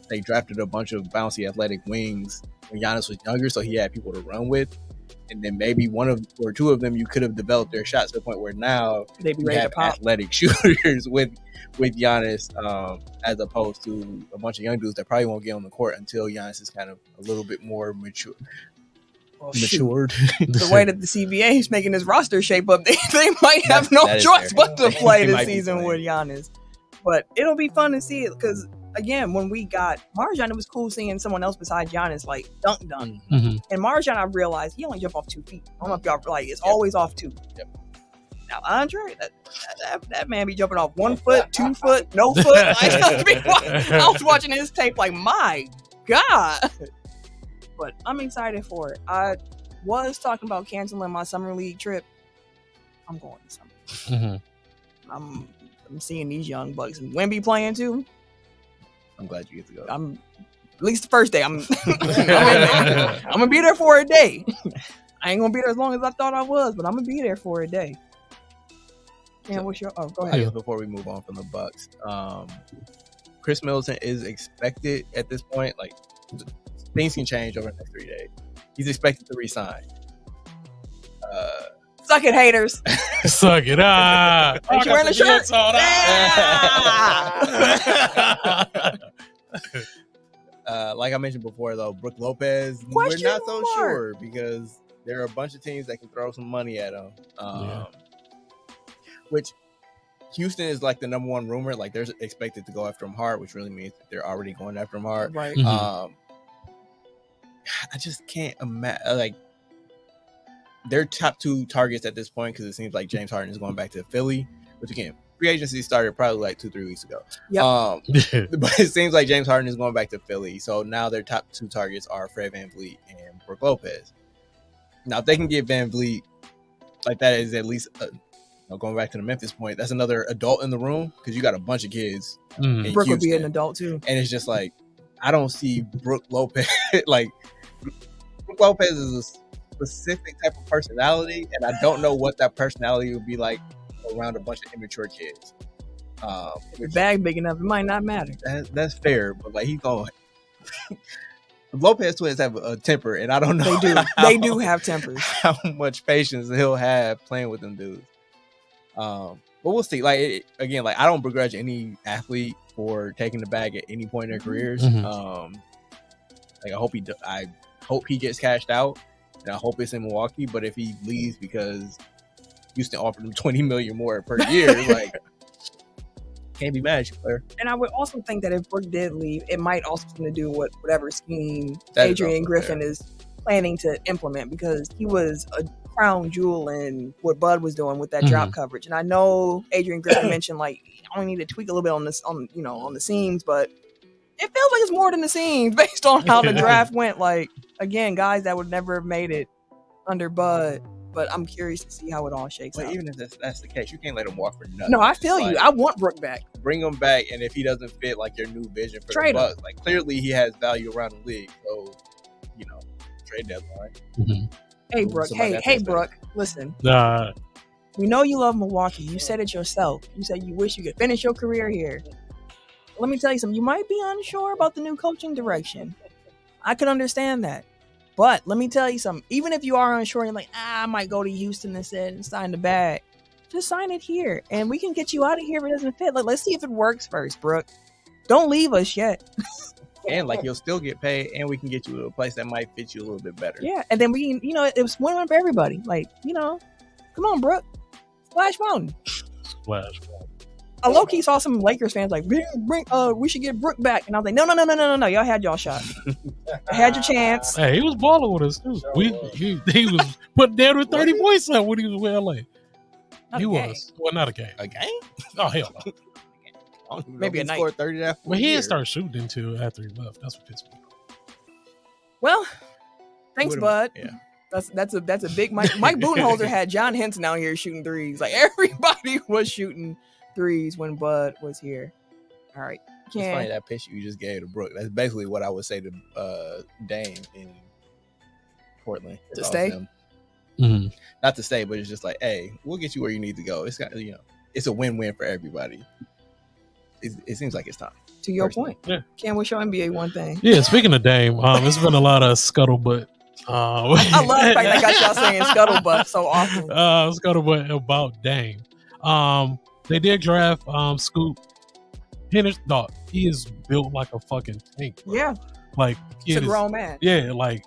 they drafted a bunch of bouncy athletic wings when Giannis was younger, so he had people to run with. and then maybe one of or two of them you could have developed their shots to the point where now They'd be you ready to have pop. athletic shooters with Giannis, as opposed to a bunch of young dudes that probably won't get on the court until Giannis is kind of a little bit more matured. The way that the CBA is making his roster shape up, they might have no choice but to play this season with Giannis. But it'll be fun to see it because, again, when we got Marjan, it was cool seeing someone else besides Giannis like dunk. Mm-hmm. And Marjan, I realized he only jump off 2 feet. I don't know if y'all like it's always off 2. Yep. Now Andre, that man be jumping off 1 foot, 2 foot, no foot. Like, I was watching his tape like, my God. But I'm excited for it. I was talking about canceling my summer league trip. I'm going this summer. Mm-hmm. I'm seeing these young bucks and Wemby playing too. I'm glad you get to go. I'm at least the first day. I'm gonna be there for a day. I ain't gonna be there as long as I thought I was, but I'm gonna be there for a day. And what's your? Oh, go ahead. Before we move on from the Bucks, Chris Middleton is expected at this point. Like things can change over the next 3 days. He's expected to resign. Suck it, haters. Suck it. Are you wearing a shirt? Like I mentioned before, though, Brook Lopez, Question we're not so mark. sure because there are a bunch of teams that can throw some money at him. Which Houston is like the number one rumor. Like they're expected to go after him hard, which really means that they're already going after him hard. Right. Mhm. I just can't imagine. Like their top 2 targets at this point, because it seems like James Harden is going back to Philly, which again, free agency started probably like 2-3 weeks ago. Yep. But it seems like James Harden is going back to Philly. So now their top 2 targets are Fred VanVleet and Brook Lopez. Now, if they can get VanVleet, like that is at least, going back to the Memphis point, that's another adult in the room because you got a bunch of kids. Mm. in Brook would be Houston. an adult too. And it's just like, I don't see Brook Lopez. Like, Brook Lopez is a specific type of personality, and I don't know what that personality would be like around a bunch of immature kids. If your bag big enough, it might not matter. That's fair, but like he's going. Lopez twins have a temper, and I don't know. They do. They do have tempers. How much patience he'll have playing with them dudes. But we'll see. Like again, like I don't begrudge any athlete for taking the bag at any point in their careers. Mhm. Like I hope he gets cashed out, and I hope it's in Milwaukee. But if he leaves because Houston offered him $20 million more per year, like can't be mad at you, player. And I would also think that if Brook did leave, it might also have something to do with whatever scheme That is Adrian also Griffin fair. is planning to implement, because he was a crown jewel in what Bud was doing with that drop coverage. And I know Adrian Griffin mentioned like I only need to tweak a little bit on this on the seams, but it feels like it's more than the seams based on how the draft went. Like again, guys that would never have made it under Bud. But I'm curious to see how it all shakes But out. even if that's the case, you can't let him walk for nothing. No, I feel Like, you. I want Brook back. bring him back, and if he doesn't fit like your new vision for Trade the him. Bucks, like clearly he has value around the league. So, trade deadline. Hey, Brook. Somebody Hey, that's hey, expected. Brook. Listen, Nah, we know you love Milwaukee. You said it yourself. You said you wish you could finish your career here. Let me tell you something. You might be unsure about the new coaching direction. I can understand that. But let me tell you something. Even if you are unsure, and you're like, I might go to Houston instead and sign the bag. Just sign it here, and we can get you out of here if it doesn't fit. Like, let's see if it works first, Brook. Don't leave us yet. And like you'll still get paid, and we can get you to a place that might fit you a little bit better. Yeah, and then we can, it was win-win for everybody. Like, come on, Brook. Splash Mountain. splash. I low-key saw some Lakers fans like, we should get Brook back. And I was like, no. Y'all had y'all shot. I had your chance. Hey, he was balling with us too. He was putting down with 30 points up when he was with LA. Not He a game. was. Well, not a game. A game? Oh hell no. I don't even Maybe know a if he night. scored 30 that. But he year. didn't start shooting until after he left. That's what pissed me off. Well, thanks, Would've- Bud. Yeah. That's a big Mike. Mike Budenholzer had John Henson out here shooting threes. Like everybody was shooting threes when Bud was here. All right, It's funny Ken. that pitch you just gave to Brook. That's basically what I would say to Dame in Portland. To if I was stay? him. Mhm. Not to stay, but it's just like, hey, we'll get you where you need to go. It's got it's a win-win for everybody. It seems like it's time. To your personally. point, Ken, what's your NBA one thing? Yeah, speaking of Dame, it's been a lot of scuttlebutt I love the fact that got y'all saying scuttlebutt so often. Scuttlebutt about Dame. They did draft Scoot Henderson. Dog, he is built like a fucking tank. Bro. Yeah, like he's a grown man. Yeah, like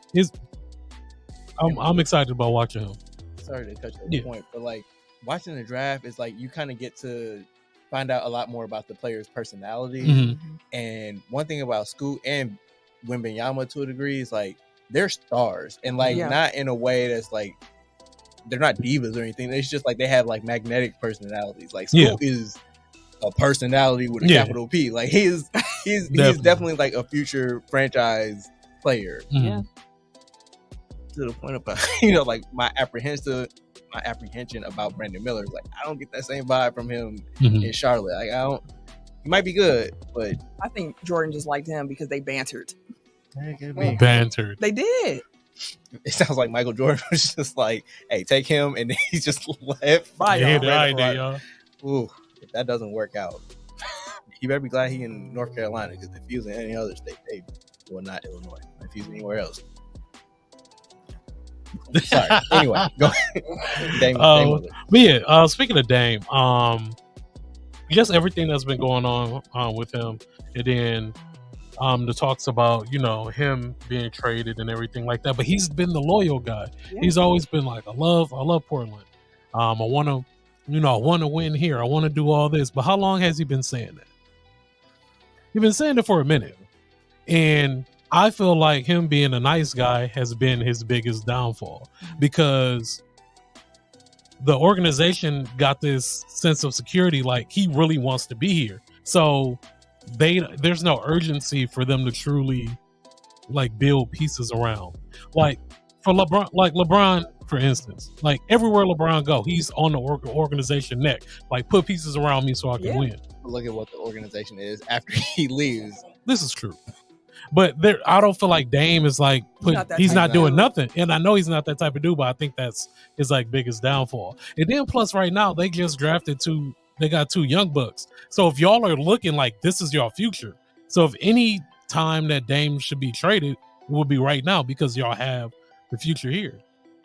I'm excited about watching him. Sorry to cut you off the point, but like watching the draft is like you kind of get to find out a lot more about the player's personality. Mm-hmm. And one thing about Scoot and Wembanyama to a degree is like they're stars, and like not in a way that's like they're not divas or anything. It's just like they have like magnetic personalities. Like Scoot is a personality with a capital P. Like he's definitely like a future franchise player. Mm-hmm. Yeah. To the point about like my apprehension about Brandon Miller is like I don't get that same vibe from him in Charlotte. Like I don't. He might be good, but I think Jordan just liked him because they bantered. Bantered. They did. It sounds like Michael Jordan was just like, "Hey, take him," and then he just left. Y'all. Ooh, if that doesn't work out, you better be glad he in North Carolina, because if he was in any other state, not Illinois. If he's anywhere else. Sorry. Anyway, go ahead. Dame but yeah, speaking of Dame, just everything that's been going on with him, and then the talks about him being traded and everything like that. But he's been the loyal guy. Yeah. He's always been like, I love Portland. I want to win here. I want to do all this. But how long has he been saying that? He's been saying it for a minute, and I feel like him being a nice guy has been his biggest downfall, because the organization got this sense of security, like he really wants to be here. So there's no urgency for them to truly like build pieces around. Like for LeBron, for instance, like everywhere LeBron go, he's on the organization neck. Like put pieces around me so I can win. Look at what the organization is after he leaves. This is true. But I don't feel like Dame is like he's not doing nothing. And I know he's not that type of dude, but I think that's his like biggest downfall. And then plus right now they just drafted they got 2 young bucks. So if y'all are looking like this is your future. So if any time that Dame should be traded, it would be right now, because y'all have the future here.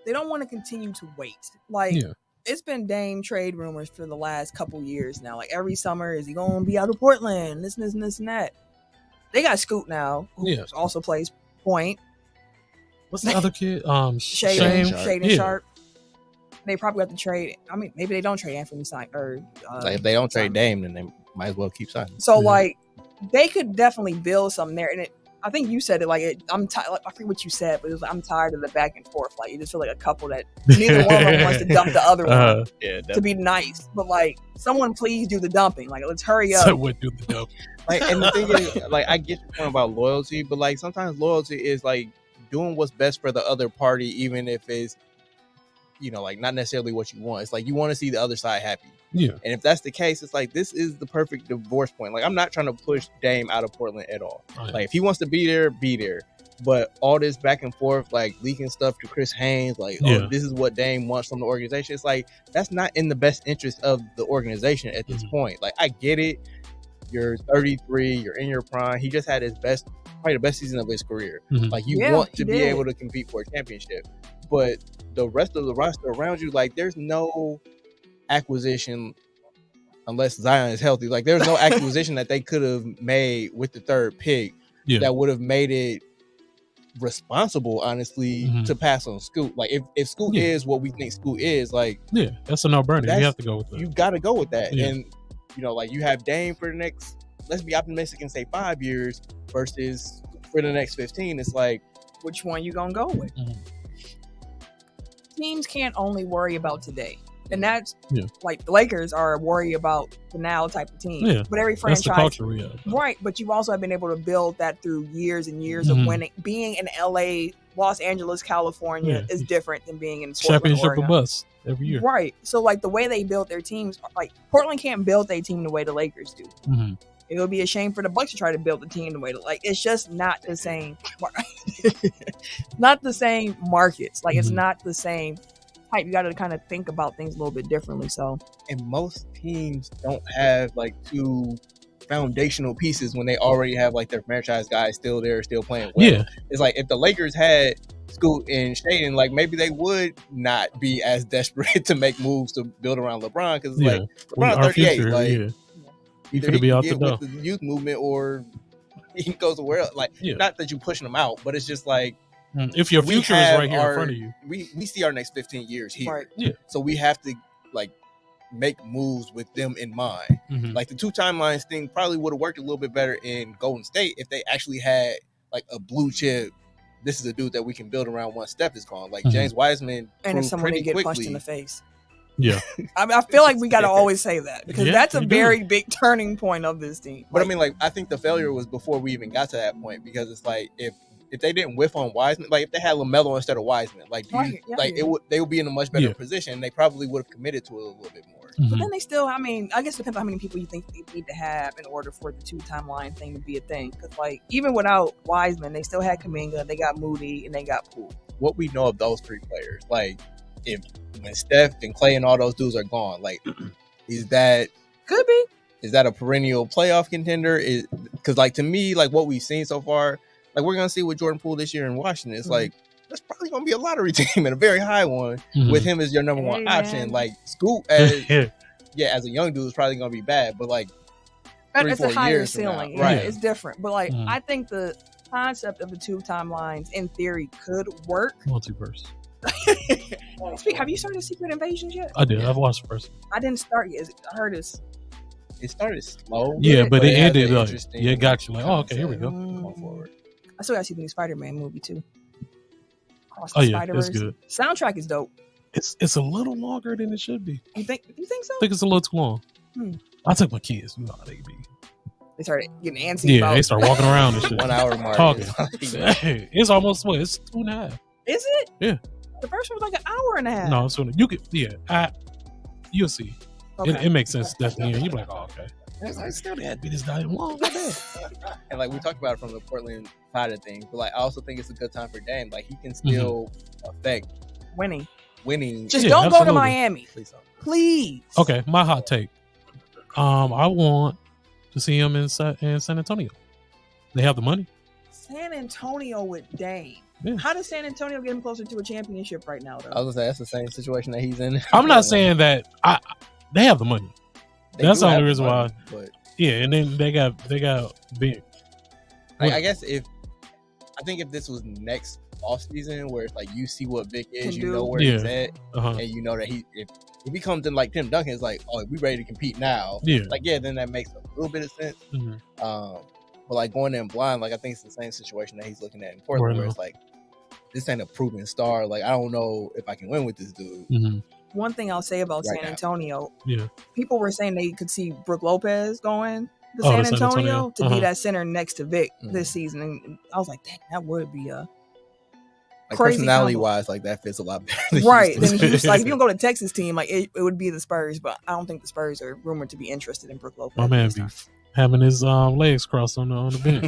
They don't want to continue to wait. Like it's been Dame trade rumors for the last couple years now. Like every summer, is he going to be out of Portland? This and that. They got Scoot now, who also plays point. What's the other kid? Shaden Sharp. They probably got to trade. I mean, maybe they don't trade Anthony Stein like if they don't trade Dame, then they might as well keep signing. So like they could definitely build something there. And I think you said it I'm tired. Like, I forget what you said, but it was like, I'm tired of the back and forth. Like you just feel like a couple that neither one of them wants to dump the other one to be nice. But like someone please do the dumping. Like let's hurry up. Someone do the dumping. Like, and the thing is, like, I get your point about loyalty, but like sometimes loyalty is like doing what's best for the other party, even if it's, like not necessarily what you want. It's like you want to see the other side happy. Yeah. And if that's the case, it's like this is the perfect divorce point. Like I'm not trying to push Dame out of Portland at all. Like if he wants to be there, be there. But all this back and forth, like leaking stuff to Chris Haynes, like, oh, this is what Dame wants from the organization. It's like that's not in the best interest of the organization at this point. Like I get it. You're 33. You're in your prime. He just had probably the best season of his career. Like you want to be able to compete for a championship, but the rest of the roster around you, like there's no acquisition unless Zion is healthy. Like there's no acquisition that they could have made with the 3rd pick that would have made it responsible, honestly, to pass on Scoot. Like if Scoot is what we think Scoot is, like that's a no-brainer. You have to go with that. You got to go with that. And like you have Dame for the next, let's be optimistic and say 5 years versus for the next 15. It's like, which one you gonna go with? Teams can't only worry about today. And that's like the Lakers are worried about the now type of team. Yeah, but every franchise, that's the culture, right? But you also have been able to build that through years and years of winning. Being in LA, Los Angeles, California is different than being in Portland, championship Oregon. Or bust every year, right? So like the way they build their teams, like Portland can't build their team the way the Lakers do. It would be a shame for the Bucks to try to build the team the way it's just not the same. Not the same markets. Like it's not the same. You got to kind of think about things a little bit differently. So, and most teams don't have like 2 foundational pieces when they already have like their franchise guys still there, still playing well. It's like if the Lakers had Scoot and Shaden, like maybe they would not be as desperate to make moves to build around LeBron because Yeah. like LeBron's 38, like He either finna be can out the get door. with the youth movement or he goes somewhere else. Like not that you pushing him out, but it's just like if your future is right here in front of you, we see our next 15 years here. Right. Yeah. So we have to like make moves with them in mind. Like the 2 timelines thing probably would have worked a little bit better in Golden State if they actually had like a blue chip. This is a dude that we can build around once Steph is gone. Like James Wiseman, and if someone pretty get quickly, punched in the face. Yeah. I feel like we got to always say that because that's a very big turning point of this team. But I mean, like I think the failure was before we even got to that point because it's like if they didn't whiff on Wiseman, like if they had LaMelo instead of Wiseman, like they would be in a much better position. They probably would have committed to it a little bit more. But then they still, I mean, I guess it depends on how many people you think they need to have in order for the 2 timeline thing to be a thing. Because like even without Wiseman, they still had Kuminga, they got Moody, and they got Poole. What we know of those 3 players, like when Steph and Clay and all those dudes are gone, like is that a perennial playoff contender? Because like to me, like what we've seen so far, like we're gonna see with Jordan Poole this year in Washington. It's like that's probably gonna be a lottery team and a very high one with him as your number one option. Like Scoot as as a young dude is probably gonna be bad, but like 3-4 it's a higher years ceiling, right? It's different, but like I think the concept of the 2 timelines in theory could work. Multiverse. Have you started Secret Invasions yet? I did. I've watched the first. I didn't start yet. I heard it started slow. Yeah, but it ended like it got you like, oh, okay, here we go. Going forward. I still got to see the new Spider-Man movie too. It's good. Soundtrack is dope. It's a little longer than it should be. You think so? I think it's a little too long. I took my kids. You know how they be. They started getting antsy. Yeah, they start walking around and shit. 1 hour mark. Talking. It's almost what? It's 2.5. Is it? Yeah. The first one was like an hour and a half. No, so you could. Yeah, you'll see. Okay. It makes sense. That's the end. You're like, oh, okay. I still had to be this guy long. And like we talked about it from the Portland side of things, but like I also think it's a good time for Dame. Like he can still affect winning. Just don't go to Miami, please. Okay, my hot take. I want to see him in San Antonio. They have the money. San Antonio with Dame. Yeah. How does San Antonio get him closer to a championship right now, though? I was gonna say that's the same situation that he's in. I'm not saying that they have the money. That's the only reason why. But yeah, and then they got big. I guess if this was next offseason where it's like you see what Vic is, you know where he's at, and you know that if he comes in like Tim Duncan, it's like, oh, we ready to compete now. Yeah, like then that makes a little bit of sense. But like going in blind, like I think it's the same situation that he's looking at in Portland, where it's like this ain't a proven star. Like I don't know if I can win with this dude. One thing I'll say about San Antonio, yeah, people were saying they could see Brook Lopez going to San Antonio to be that center next to Vic this season, and I was like, dang, that would be a like personality wise, like that fits a lot better. Right. Then he's like, if you don't go to Texas team, like it would be the Spurs, but I don't think the Spurs are rumored to be interested in Brook Lopez. My man be having his legs crossed on the bench.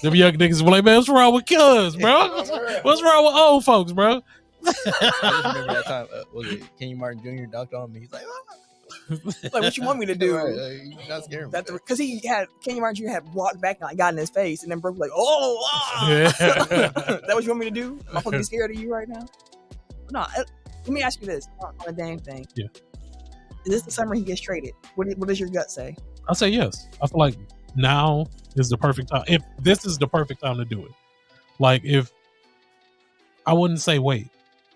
Them young niggas be like, man, what's wrong with kids, bro? What's wrong with old folks, bro? I just remember that time, was it Kenyon Martin Jr. dunked on me? He's like, like, what you want me to do? You're not scared me. Because Kenyon Martin Jr. had walked back and like got in his face, and then Brook was like, oh, yeah. That what you want me to do? Am I supposed to be scared of you right now? No, let me ask you this on the Dame thing. Yeah. Is this the summer he gets traded? What does your gut say? I say yes. I feel like now is the perfect time. If this is the perfect time to do it. Like I wouldn't say wait.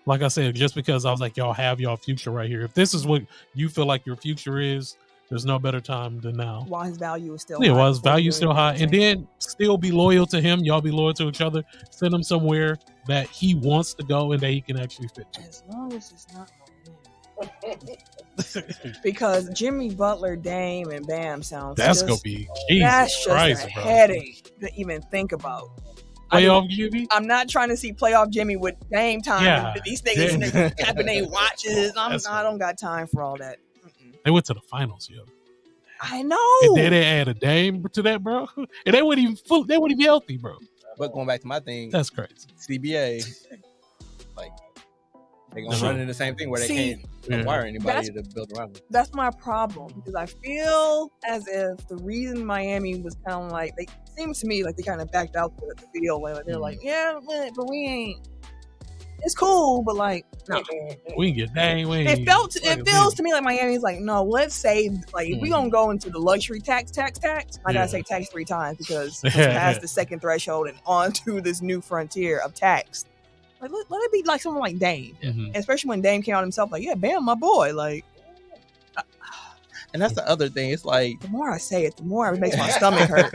Like I said, just because I was like, y'all have y'all future right here. If this is what you feel like your future is, there's no better time than now. While his value is still high. Yeah, while his value is still high. And then still be loyal to him. Y'all be loyal to each other. Send him somewhere that he wants to go and that he can actually fit to. As long as it's not because Jimmy Butler, Dame, and Bam sounds gonna be Jesus that's just Christ, a bro. Headache to even think about. Playoff Jimmy? I'm not trying to see playoff Jimmy with Dame time. Yeah. These niggas tapping their watches. I don't got time for all that. They went to the finals, yo. I know. And then they add a Dame to that, bro. And they wouldn't even be healthy, bro. But going back to my thing, that's crazy. CBA, like they're gonna run into the same thing where they can't acquire anybody to build around them. That's my problem because I feel as if the reason Miami was kind of like, they seems to me like they kind of backed out the field. Like they're like, yeah, but we ain't. it's cool, but like, no. We can get dang. It feels to me like Miami's like, no, let's save. Like, if we gonna go into the luxury tax, I gotta say tax 3 times because it's past the second threshold and onto this new frontier of tax. Like, let it be like someone like Dame, especially when Dame came out himself. Like, yeah, Bam, my boy. Like, and that's the other thing. It's like the more I say it, the more it makes my stomach hurt.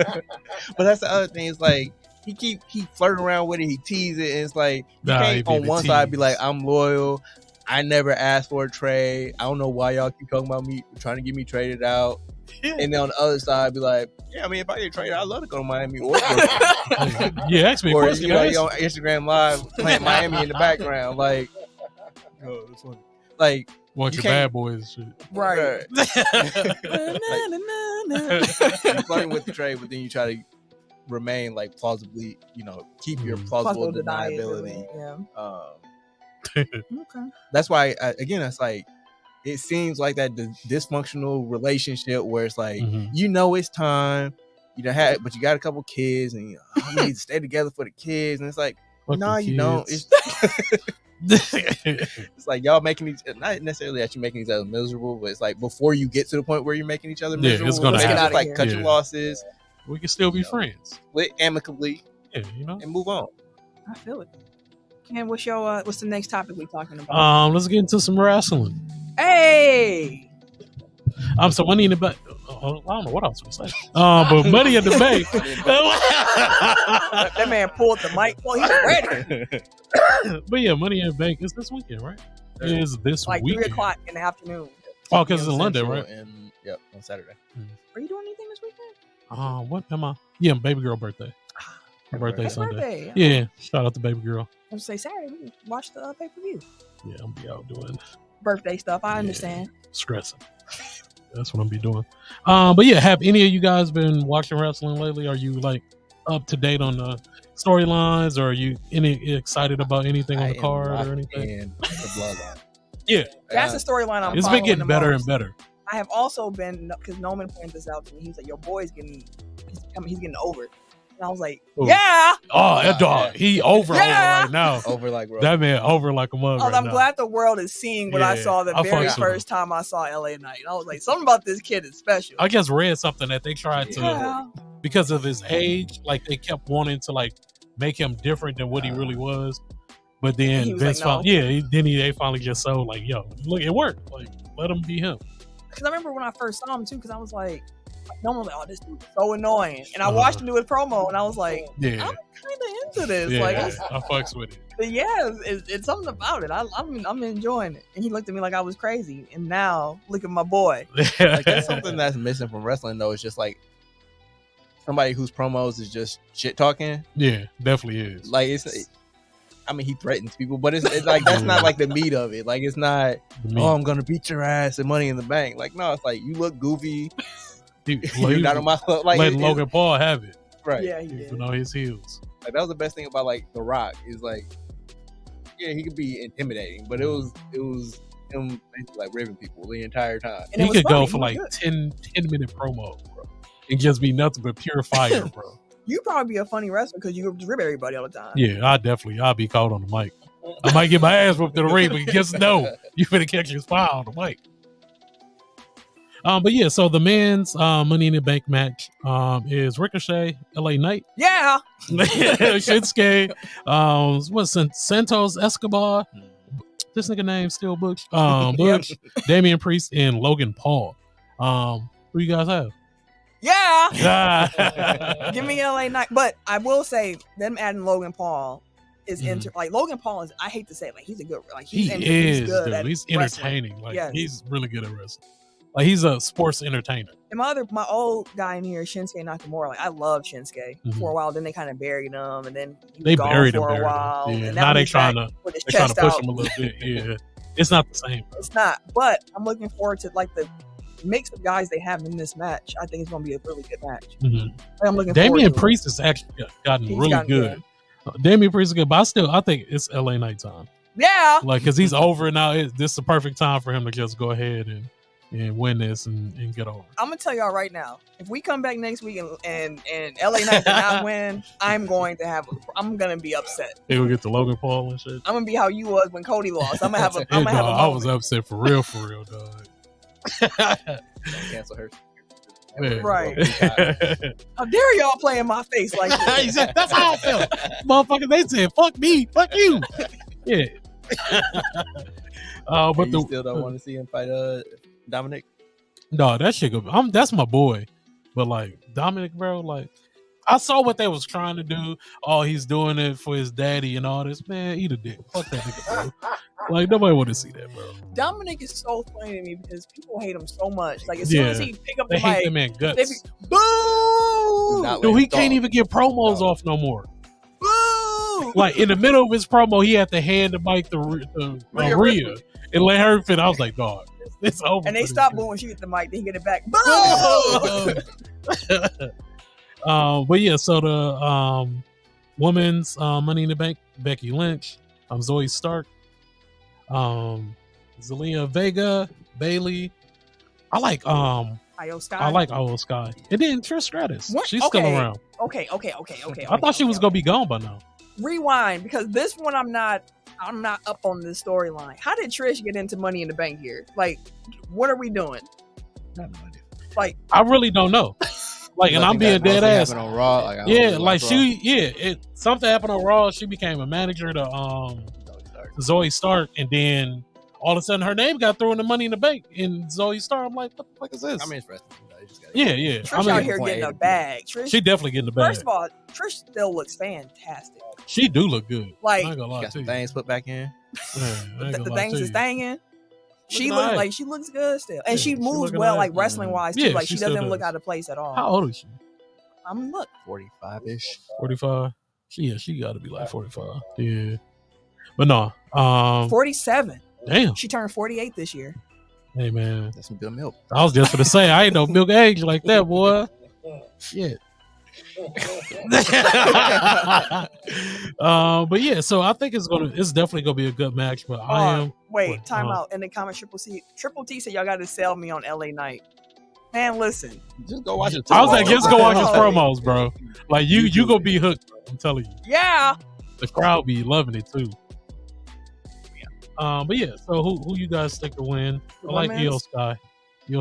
But that's the other thing. It's like he flirting around with it. He tease it, and it's like you can't on one side be like, I'm loyal. I never asked for a trade. I don't know why y'all keep talking about me trying to get me traded out. And then on the other side, be like, yeah, I mean, if I get traded, I'd love to go to Miami or yeah, ask me a question. Or you on Instagram Live playing Miami in the background, like, that's funny. Like, want your bad boys shit, right? You're flirting with the trade, but then you try to remain like plausibly, keep your plausible deniability. Yeah. Okay. That's why, again, it's like it seems like that dysfunctional relationship where it's like it's time, but you got a couple kids and we need to stay together for the kids, and it's like, no, you don't. It's like y'all making each, not necessarily that you're making each other miserable, but it's like before you get to the point where you're making each other miserable, it's gonna just like cut your losses. We can still be friends, amicably, and move on. I feel it. Ken, what's the next topic we talking about? Let's get into some wrestling. Hey. So Money in the Bank. I don't know what I was going to say. But Money in the Bank. That man pulled the mic. Well, he's ready. But yeah, Money in the Bank is this weekend, right? It is this like weekend. 3 o'clock in the afternoon. Oh, because it's in London, right? Yep, on Saturday. Are you doing anything this weekend? What am I? Yeah, baby girl birthday. Her birthday Sunday. Birthday. Yeah, shout out to baby girl. I was say Saturday. We can watch the pay-per-view. Yeah, I'm be out doing birthday stuff. I understand. Stressing. That's what I'm be doing. But yeah, have any of you guys been watching wrestling lately? Are you like up to date on the storylines, or are you excited about anything on the card or anything? The bloodline. Yeah, that's the storyline. It's been getting better and better. I have also been, because Noman pointed this out to me. He was like, "Your boy's getting over." And I was like, yeah. Oh, that dog. He over right now. Over like that man over like a mug. I'm glad the world is seeing what I saw the very first time I saw LA Knight. I was like, something about this kid is special. I just read something that they tried to, because of his age, like they kept wanting to like make him different than what he really was. But then Vince they finally just so like, yo, look, it worked. Like, let him be him. Because I remember when I first saw him too, because I was like, no one was like, oh, this dude's so annoying. And I watched him do his promo, and I was like, I'm kind of into this. Like, I fucks with it. But yeah, it's something about it. I'm enjoying it. And he looked at me like I was crazy. And now, look at my boy. Like, that's something that's missing from wrestling, though. It's just like somebody whose promos is just shit talking. Yeah, definitely is. Like, he threatens people, but it's like that's not like the meat of it. Like, it's not, I'm gonna beat your ass and Money in the Bank. Like, no, it's like you look goofy. You're not on my like. Let Logan Paul have it, right? Yeah, he did. Even on his heels. Like, that was the best thing about like The Rock is like, yeah, he could be intimidating, but it was him like ripping people the entire time. And he could go for like 10-minute promo, bro. It just be nothing but pure fire, bro. You'd probably be a funny wrestler because you rip everybody all the time. Yeah, I'll be caught on the mic. I might get my ass whooped in the ring, but just know you finna catch your spine on the mic. But yeah, so the men's Money in the Bank match is Ricochet, LA Knight. Yeah. Shinsuke, what's Santos Escobar? This nigga name still Butch. Butch, Damian Priest, and Logan Paul. Who you guys have? Yeah. Give me LA Knight. But I will say, them adding Logan Paul is like Logan Paul is, I hate to say it, like he's a good, like he's good, dude. He's entertaining. Like he's really good at wrestling. Like he's a sports entertainer. And my old guy in here, Shinsuke Nakamura, like I love Shinsuke for a while. Then they kind of buried him, and then they buried him for a while. Yeah. And now they're trying to push him a little bit. Yeah, it's not the same. It's not. But I'm looking forward to like the mix of guys they have in this match. I think it's going to be a really good match. I'm looking. Damian Priest has actually gotten really good. Damian Priest is good, but I think it's LA Knight time. Yeah, like because he's over now. This is the perfect time for him to just go ahead and and win this and get over. I'm gonna tell y'all right now. If we come back next week and LA Knight did not win, I'm gonna be upset. They will get to Logan Paul and shit. I'm gonna be how you was when Cody lost. I'm gonna have a I was upset for real, dog. Cancel her. Man, right. How dare y'all play in my face like that? That's how I felt. Motherfuckers, they said, fuck me, fuck you. Yeah. But you still don't want to see him fight Dominic? No, that shit that's my boy. But like Dominic, bro, like I saw what they was trying to do. Oh, he's doing it for his daddy and all this. Man, eat a dick. Fuck that nigga, bro. Like nobody want to see that, bro. Dominic is so funny to me because people hate him so much. Like as soon as he pick up the mic, hate him in guts. Boo! Dude, he can't even get promos off no more. Boo! Like in the middle of his promo, he had to hand the mic to Rhea and let her fit. I was like, dog, it's over. And they stopped booing when she get the mic, then he get it back. Boo! But yeah, so the women's Money in the Bank, Becky Lynch, Zoe Stark, Zelina Vega, Bailey. I like Io Sky. I like Io Sky. And then Trish Stratus. What? She's still around. Okay. I thought she was gonna be gone by now. Rewind, because this one I'm not up on this storyline. How did Trish get into Money in the Bank here? Like, what are we doing? I have no idea. Like, I really don't know. Like, and I'm being dead ass. On Raw, like, something happened on Raw. She became a manager to Zoe Stark, and then all of a sudden her name got thrown in Money in the Bank in Zoe Stark. I'm like, what the fuck is this? I mean, it's wrestling. Yeah. Trish out here getting a bag. Trish, she definitely getting a bag. First of all, Trish still looks fantastic. She do look good. Like, I ain't gonna lie got to some you. things put back in. The things is thangin'. She looks like she looks good still, and she moves well, like wrestling wise too. Like she doesn't look out of place at all. How old is she? I'm look 45-ish. 45. She got to be like 45. Yeah, but no. 47. Damn. She turned 48 this year. Hey man, that's some good milk. I was just gonna say I ain't no milk age like that, boy. Shit. But yeah, so I think it's definitely gonna be a good match. But time out in the comment. Triple T said y'all got to sell me on LA Knight. Man, listen, just go watch it. I was like, just go watch his promos, bro. Like you gonna be hooked. I'm telling you. Yeah, the crowd be loving it too. But yeah, so who you guys think to win? I like Io Sky.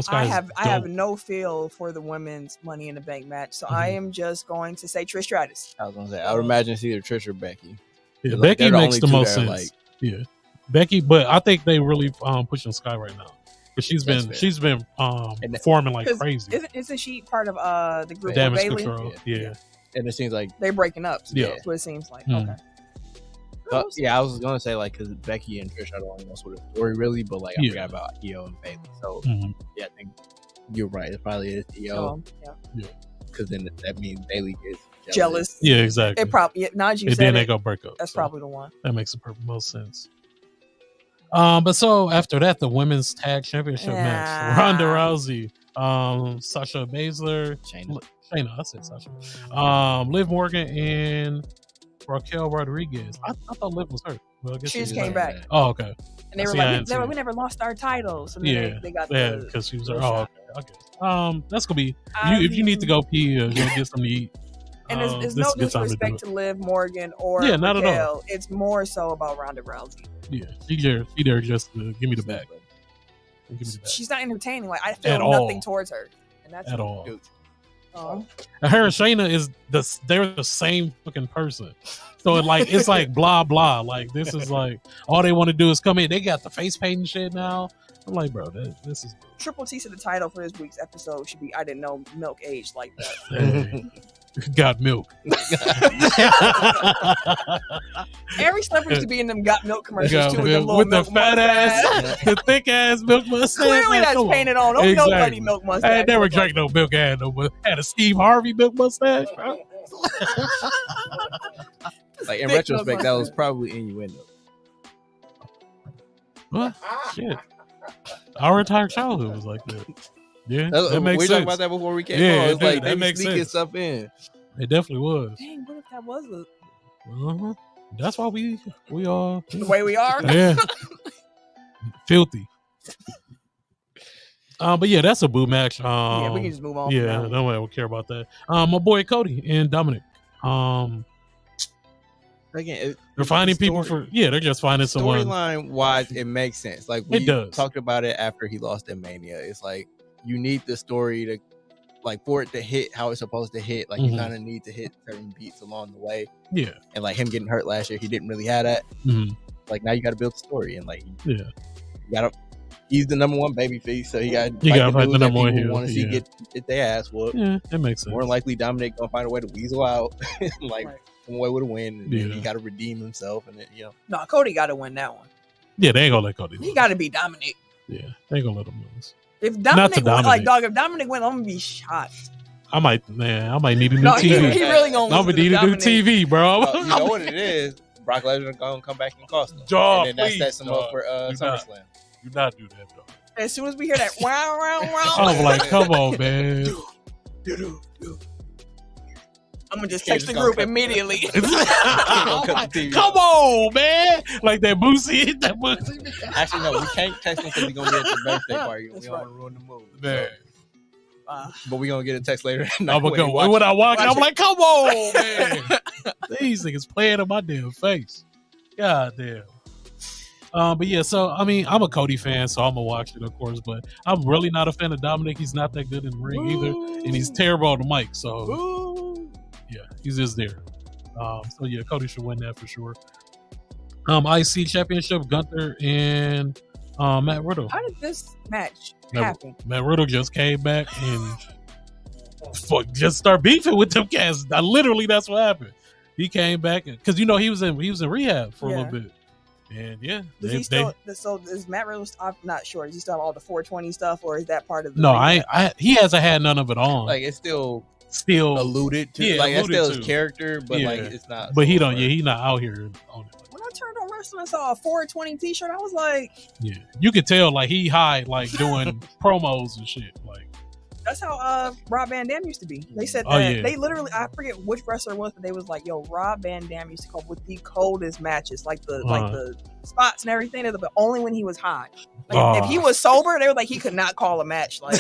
I have no feel for the women's Money in the Bank match, so I am just going to say Trish Stratus. I was gonna say I would imagine it's either Trish or Becky. Yeah, Becky makes the most sense. Yeah, Becky, but I think they really pushing Sky right now because she's been performing like crazy. Isn't she part of the group Damage Bailey? Control? Yeah, and it seems like they're breaking up. So yeah, that's what it seems like. Okay. Yeah, I was gonna say like because Becky and Trish are the only ones with a story really, but like I forgot about Io and Bailey. So yeah, I think you're right. It probably is Io. Yeah. Because then that means Bailey gets jealous. Yeah, exactly. It probably now you and said then they go break up. That's probably the one. That makes the most sense. But so after that, the women's tag championship match: Ronda Rousey, Sasha Baszler, Shayna. I said Sasha. Liv Morgan and Raquel Rodriguez. I thought Liv was hurt. Well, I guess she just came back. Oh, okay. And they were like, we never lost our titles. So they got because she was hurt. Oh, okay. That's gonna be if you need to go pee, you'll get something to eat. And there's no disrespect to Liv Morgan or Raquel. Not at all. It's more so about Ronda Rousey. Yeah, she there just to give me the bag. She's not entertaining. Like I feel nothing towards her, and that's at all. Oh. Her and Shayna they're the same fucking person. So it's like blah blah. Like this is like all they want to do is come in. They got the face painting shit now. I'm like, bro, this is Triple T said the title for this week's episode should be I didn't know milk aged like that. Got milk. Every celebrity used to be in them got milk commercials too with the fat ass, the thick ass milk mustache. Clearly that's painted on. Don't nobody milk mustache. I ain't never drank no milk. I had a Steve Harvey milk mustache, bro. Like in retrospect, that was probably innuendo. What? Shit. Our entire childhood was like that. Yeah, that makes sense. We talked about that before we came on. It's like they makes sneaking stuff in. It definitely was. Dang, what if that was That's why we are the way we are. Yeah, filthy. But yeah, that's a boo match. Yeah, we can just move on. Yeah, from that no one will care about that. My boy Cody and Dominic. Again, They're finding people for they're just finding someone. Storyline wise, it makes sense. Like we talked about it after he lost in Mania. It's like you need the story to like for it to hit how it's supposed to hit. Like you kind of need to hit certain beats along the way. Yeah, and like him getting hurt last year, he didn't really have that. Like now you got to build the story, and like you gotta. He's the number one babyface, so you got to fight the number one heel. Want to see get their ass whooped. Yeah, that makes sense. More than likely, Dominic gonna find a way to weasel out, like come away with a win, and he got to redeem himself, and No, Cody got to win that one. Yeah, they ain't gonna let Cody lose. He got to be Dominic. Yeah, they ain't gonna let him lose. If Dominic win, like dog, if Dominic win, I'm gonna be shocked. I might need a new TV. He really gonna. I'm gonna need a new TV, bro. You know what it is? Brock Lesnar gonna come back and cost him, and then that sets him up for SummerSlam. Do not do that, dog. As soon as we hear that, wow, I'm like, come on, man. I'm gonna just text the group immediately. Come on, man! Like that Boosie, Actually, no, we can't text him because he's gonna be at the birthday party. We don't want to ruin the mood, man. But we gonna get a text later. When I walk, I'm like, come on, man! These niggas playing in my damn face. God damn. But yeah, so I mean, I'm a Cody fan, so I'm gonna watch it, of course. But I'm really not a fan of Dominic. He's not that good in the ring either, and he's terrible on the mic. So yeah, he's just there. So yeah, Cody should win that for sure. IC Championship, Gunther and Matt Riddle. How did this match happen? Matt Riddle just came back and just start beefing with them cats. Literally, that's what happened. He came back because he was in rehab for a little bit. And yeah, so is Matt Riddle? I'm not sure. Does he still have all the 420 stuff, or is that part of the? No, he hasn't had none of it on. Like it's still alluded to. Like that's still his character, but like it's not. But he don't. Yeah, he's not out here on it. When I turned on wrestling and saw a 420 T-shirt, I was like, yeah, you could tell like he high, like doing promos and shit. Like that's how Rob Van Dam used to be. They said that they literally, I forget which wrestler it was, but they was like, yo, Rob Van Dam used to come with the coldest matches, like the spots and everything, but only when he was high. Like if he was sober, they were like, he could not call a match. Like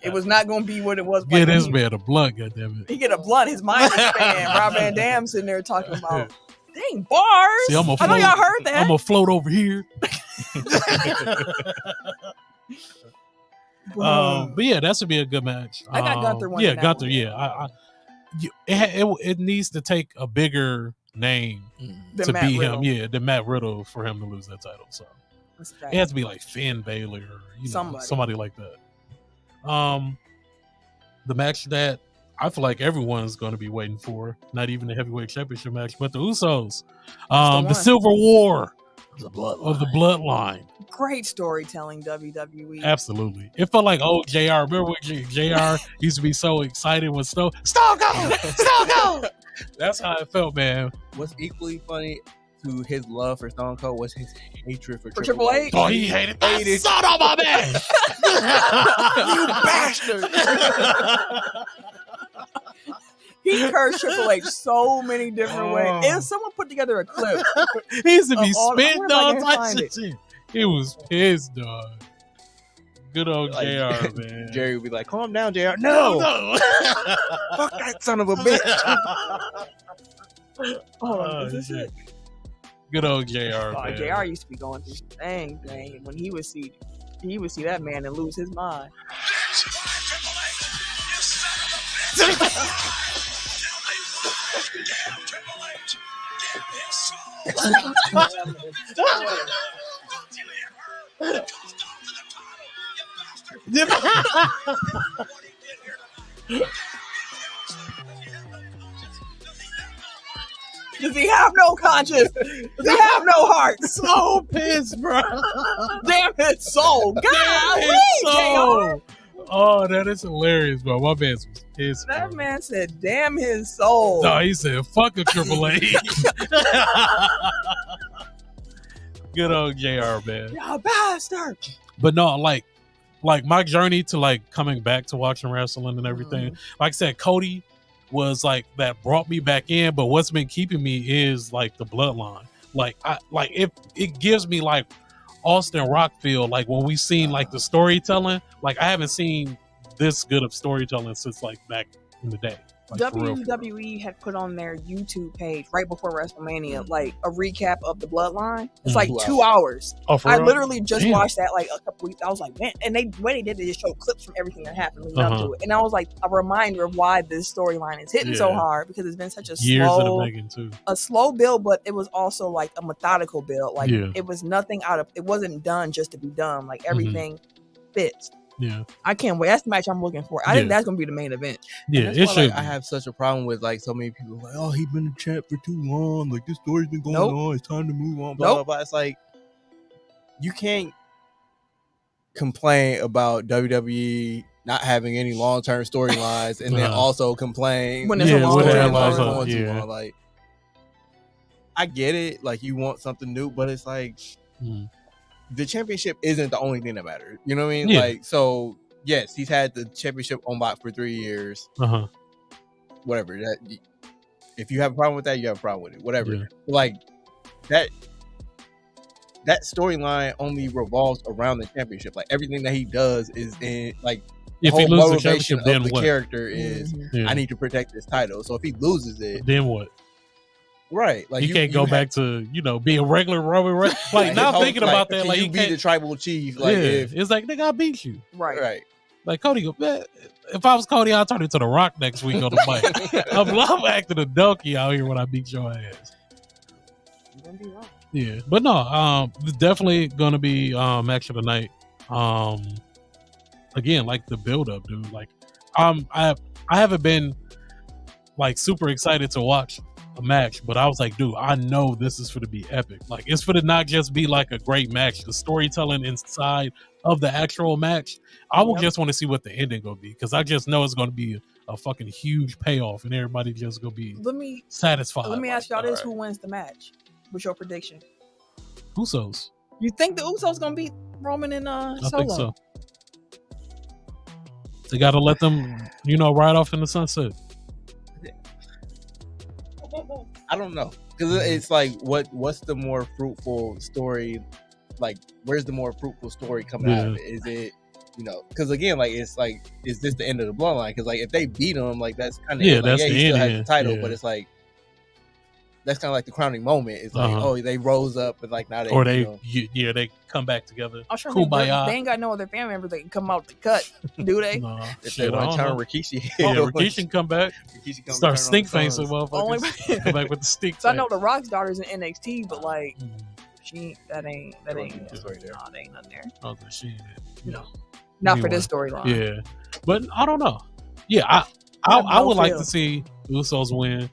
it was not going to be what it was. Get this man a blunt, goddammit. He get a blunt. His mind is fan. Rob Van Dam sitting there talking about, dang, bars. See, I know y'all heard that. I'm gonna float over here. But yeah, that should be a good match. I got Gunther winning. Yeah, Gunther. Yeah, it needs to take a bigger name to beat him. Yeah, than Matt Riddle for him to lose that title. So it has to be like Finn Balor or somebody like that. The match that I feel like everyone's going to be waiting for, not even the heavyweight championship match, but the Usos, the Civil War of the Bloodline. Great storytelling, WWE. Absolutely. It felt like old JR. Remember when JR used to be so excited when Stone Cold. That's how it felt, man. What's equally funny to his love for Stone Cold was his hatred for Triple H. Oh, he hated that son of a bitch. You bastard. He cursed Triple H so many different ways. And someone put together a clip. He used to be spitting on type shit. He was pissed, dog. Good old JR, man. Jerry would be like, calm down, JR. No. Fuck that son of a bitch. Is this it? Good old JR, man. JR used to be going through some things, man. When he would see that man and lose his mind. Does he have no conscience? Does he have no heart? So pissed, bro. Damn his soul. God, soul. Oh, that is hilarious, bro. My man was pissed. That bro. man said, damn his soul. No, he said, fuck a Triple H. Good old JR, man. You bastard. But no, like my journey to like coming back to watching wrestling and everything. Like I said, Cody was like that brought me back in, but what's been keeping me is like the bloodline. Like it gives me like Austin Rock feel. Like when we seen like the storytelling, like I haven't seen this good of storytelling since like back in the day. Like, WWE had put on their YouTube page right before WrestleMania, like a recap of the Bloodline. It's like 2 hours. Oh, for I real? literally just Damn. watched that like a couple weeks. I was like, man, and the way they did it, just showed clips from everything that happened leading up to it. And I was like, a reminder of why this storyline is hitting so hard, because it's been such a slow build, but it was also like a methodical build. Like it was nothing it wasn't done just to be done. Like everything fits. Yeah, I can't wait. That's the match I'm looking for. I think that's gonna be the main event. Yeah, it should. Like, I have such a problem with like so many people like, oh, he's been a champ for too long. Like this story's been going on. It's time to move on. Blah blah blah. It's like you can't complain about WWE not having any long-term storylines and then also complain when there's a long storyline too long. Like I get it. Like you want something new, but it's like. The championship isn't the only thing that matters. You know what I mean? Like, so yes, he's had the championship on lock for 3 years. Whatever. That if you have a problem with that, you have a problem with it. Whatever. Yeah. Like that storyline only revolves around the championship. Like everything that he does is in like if he loses the championship, then the what? Character is I need to protect this title. So if he loses it, then what? Right, like you can't go back to being a regular Roman Reigns. Like now thinking about that, like you be the tribal chief. Like it's like nigga, I beat you. Right. Like Cody, if I was Cody, I'd turn into the Rock next week on the mic. I'm acting a donkey out here when I beat your ass. You're gonna be wrong. Yeah, but no, definitely gonna be match of the night. Again, like the build up, dude. Like I haven't been like super excited to watch a match, but I was like, dude, I know this is for to be epic. Like it's for to not just be like a great match. The storytelling inside of the actual match, I will just want to see what the ending gonna be, because I just know it's gonna be a fucking huge payoff and everybody just gonna be satisfied. Let me ask y'all this: who wins the match? What's your prediction? Usos. You think the Usos gonna beat Roman and Solo? I think so. They gotta let them, ride off in the sunset. I don't know, because it's like what's the more fruitful story? Like where's the more fruitful story coming out of it? Is it because again, like it's like, is this the end of the bloodline? Because like if they beat him, like that's kind of that's he the still end, has the title, but it's like that's kind of like the crowning moment. It's like they rose up and like now they they come back together. I'm sure they ain't got no other family members that can come out the cut, do they? No, if they want to turn Rikishi, Rikishi can come back. Start stink facing motherfuckers. Come back with the stink. So I know the Rock's daughter's in NXT, but like that ain't nothing there. Oh, she ain't not for this storyline. Yeah, but I don't know. Yeah, I would like to see Usos win.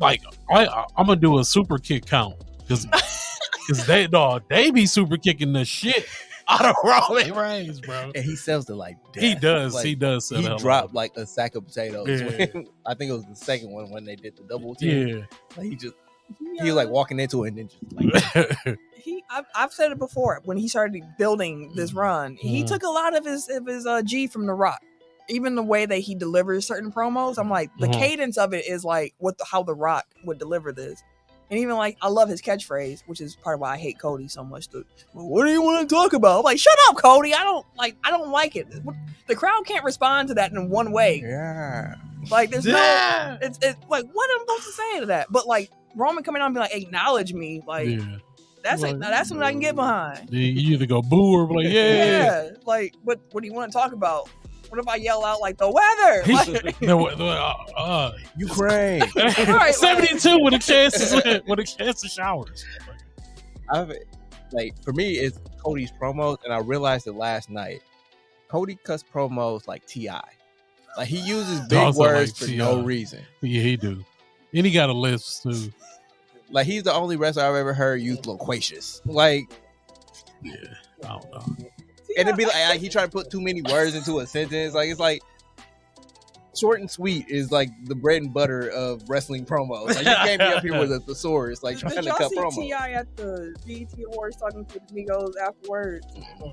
Like I'm gonna do a super kick count because they be super kicking the shit out of Roman Reigns, bro. And he sells it like death. He does. Like, he does. He dropped like a sack of potatoes. I think it was the second one when they did the double team. Yeah, like he was like walking into it and then just like I've said it before. When he started building this run, he took a lot of his G from The Rock. Even the way that he delivers certain promos, I'm like, the cadence of it is like how The Rock would deliver this. And even like, I love his catchphrase, which is part of why I hate Cody so much. What do you want to talk about? I'm like, shut up, Cody. I don't like it. The crowd can't respond to that in one way. Yeah. Like there's no, it's like, what am I supposed to say to that? But like Roman coming out and be like, acknowledge me. Like that's something I can get behind. You either go boo or like, yeah. Like, what do you want to talk about? What if I yell out like the weather? Ukraine. Right, 72 with a chance to showers. For me, it's Cody's promos, and I realized it last night. Cody cuts promos like T.I. Like he uses big words for no reason. Yeah, he do. And he got a list too. Like he's the only wrestler I've ever heard use loquacious. Like, yeah, I don't know. And it'd be like he tried to put too many words into a sentence. Like it's like short and sweet is like the bread and butter of wrestling promos. Like you can't be up here with a thesaurus like trying to cut promos. Did y'all see T.I. at the BET Awards talking to the Migos afterwards?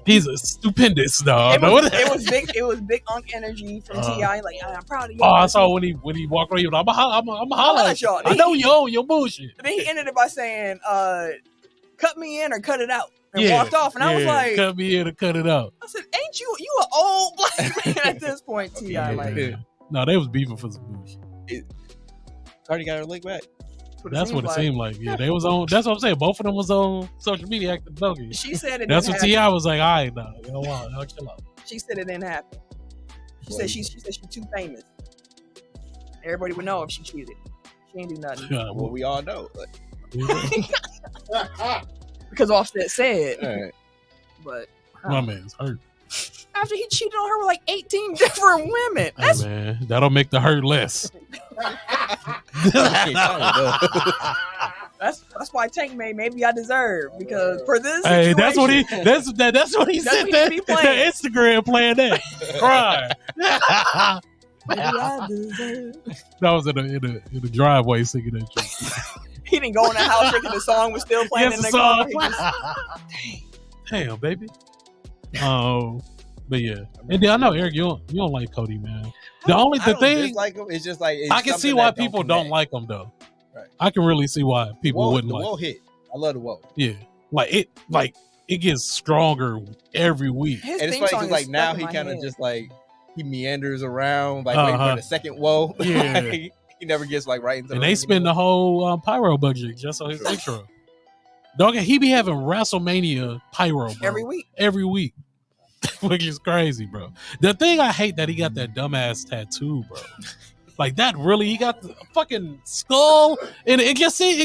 He's a stupendous dog. It was big unk energy from T.I. Like I'm proud of you. I saw when he walked around. I'm a holler at y'all. I know you own your bullshit. And then he ended it by saying, cut me in or cut it out. And walked off. And I was like, cut me in or cut it out. I said, ain't you an old black man at this point, T.I.? Like, no, they was beefing for some bullshit. Cardi got her leg back. That's what it seemed like. Yeah, they was on. That's what I'm saying. Both of them was on social media acting doggy. She said it. That's what T.I. was like. All right, now, y'all chill out. She said it didn't happen. She said she's too famous. Everybody would know if she cheated. She ain't do nothing. Yeah, well, we all know. Because Offset said. Right. But my man's hurt. After he cheated on her with like 18 different women. Hey, man, that'll make the hurt less. That's why Tank made Maybe I Deserve, because for this hey, that's what he said that Instagram playing that. Right. Maybe I deserve. That was in the driveway singing that shit. He didn't go in the house thinking the song was still playing in the car. Damn, baby. But yeah, and then I know Eric, you don't like Cody, man. The thing, dislike him. It's just like I can see why people don't like him though. Right. I can really see why people wouldn't like. The whoa hit. I love the whoa. Yeah, it gets stronger every week. And it's funny because like now he kind of just like he meanders around like waiting for the second whoa. Yeah, he never gets like right into. And they spend the whole pyro budget just on his intro. Dog, he be having WrestleMania pyro, bro, every week. Which is crazy, bro. The thing I hate that he got that dumbass tattoo, bro. Like that really, he got the fucking skull, and it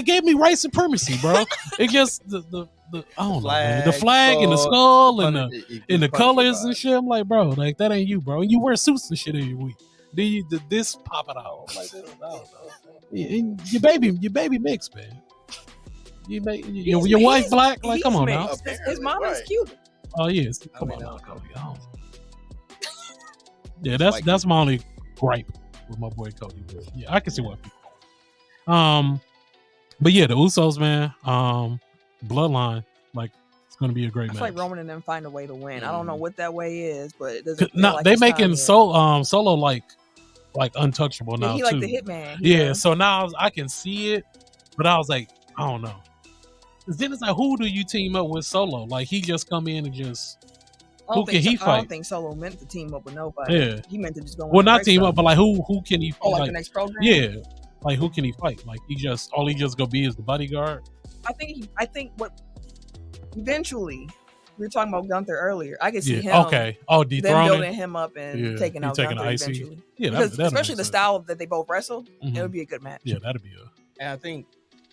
gave me white supremacy, bro. It just the I don't know, man. The flag and the skull and the colors and shit. I'm like, bro, like that ain't you, bro. And you wear suits and shit every week. Then you this pop it out. I'm like, I don't know. Your baby mixed, man. Your wife black, like come on now. His mom is cute. Oh yes, come on now, Cody. Yeah, that's my only gripe with my boy Cody. But yeah, I can see why people. But yeah, the Usos, man. Bloodline, like it's gonna be a great match. I feel like Roman and them find a way to win. I don't know what that way is, but it doesn't. Like they making Solo like untouchable now. He too. Like the Hitman. Yeah, so now I can see it, but I was like, I don't know. Then it's like, who do you team up with Solo? Like he just come in and just who can he fight? I don't think Solo meant to team up with nobody. Yeah, he meant to just go. Well, not team up, but like who can he? Oh, like the next program. Yeah, like who can he fight? Like he just gonna be is the bodyguard. I think what eventually we were talking about Gunther earlier. I can see him. Okay. Oh, them building him up and taking out Gunther eventually. Yeah, because especially the style that they both wrestle, it would be a good match. Yeah, that'd be And I think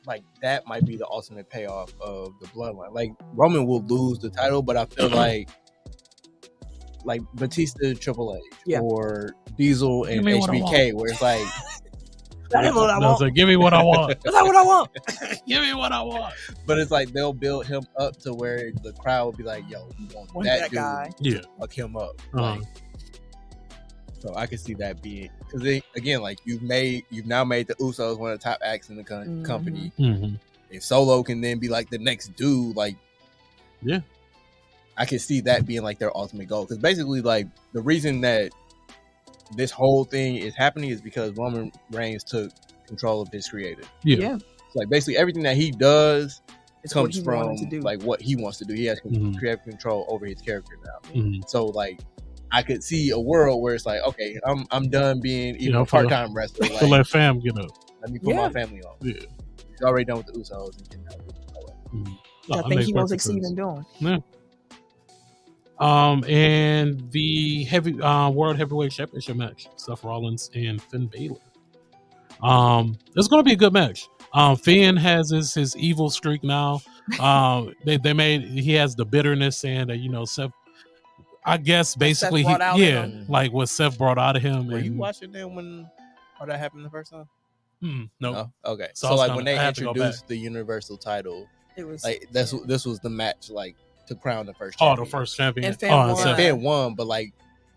like that might be the ultimate payoff of the bloodline. Like Roman will lose the title, but I feel like Batista, Triple H, or Diesel and HBK, where it's like. That's what I want. So give me what I want. That's what I want. Give me what I want. But it's like they'll build him up to where the crowd will be like, "Yo, we want that dude. Guy. Yeah, fuck him up." Like, so I can see that being because again, like you've now made the Usos one of the top acts in the company. Mm-hmm. If Solo can then be like the next dude, like I can see that being like their ultimate goal. Because basically, like the reason that this whole thing is happening is because Roman Reigns took control of his creative. Yeah. So like basically everything that he does comes from to do. like what he wants to do. He has creative control over his character now. So like I could see a world where it's like, okay, I'm done being even a part-time wrestler. Like, let fam get up. Let me put my family on. Yeah. He's already done with the Usos. I think he will succeed in doing. Yeah. And the World Heavyweight Championship match, Seth Rollins and Finn Balor. It's going to be a good match. Finn has his evil streak now. He has the bitterness and Seth. I guess basically like what Seth brought out of him. Were you watching them when all that happened the first time? No. Oh, okay. So like when they introduced the Universal title, it was like this was the match like to crown the first champion. The first champion. And Finn won, but like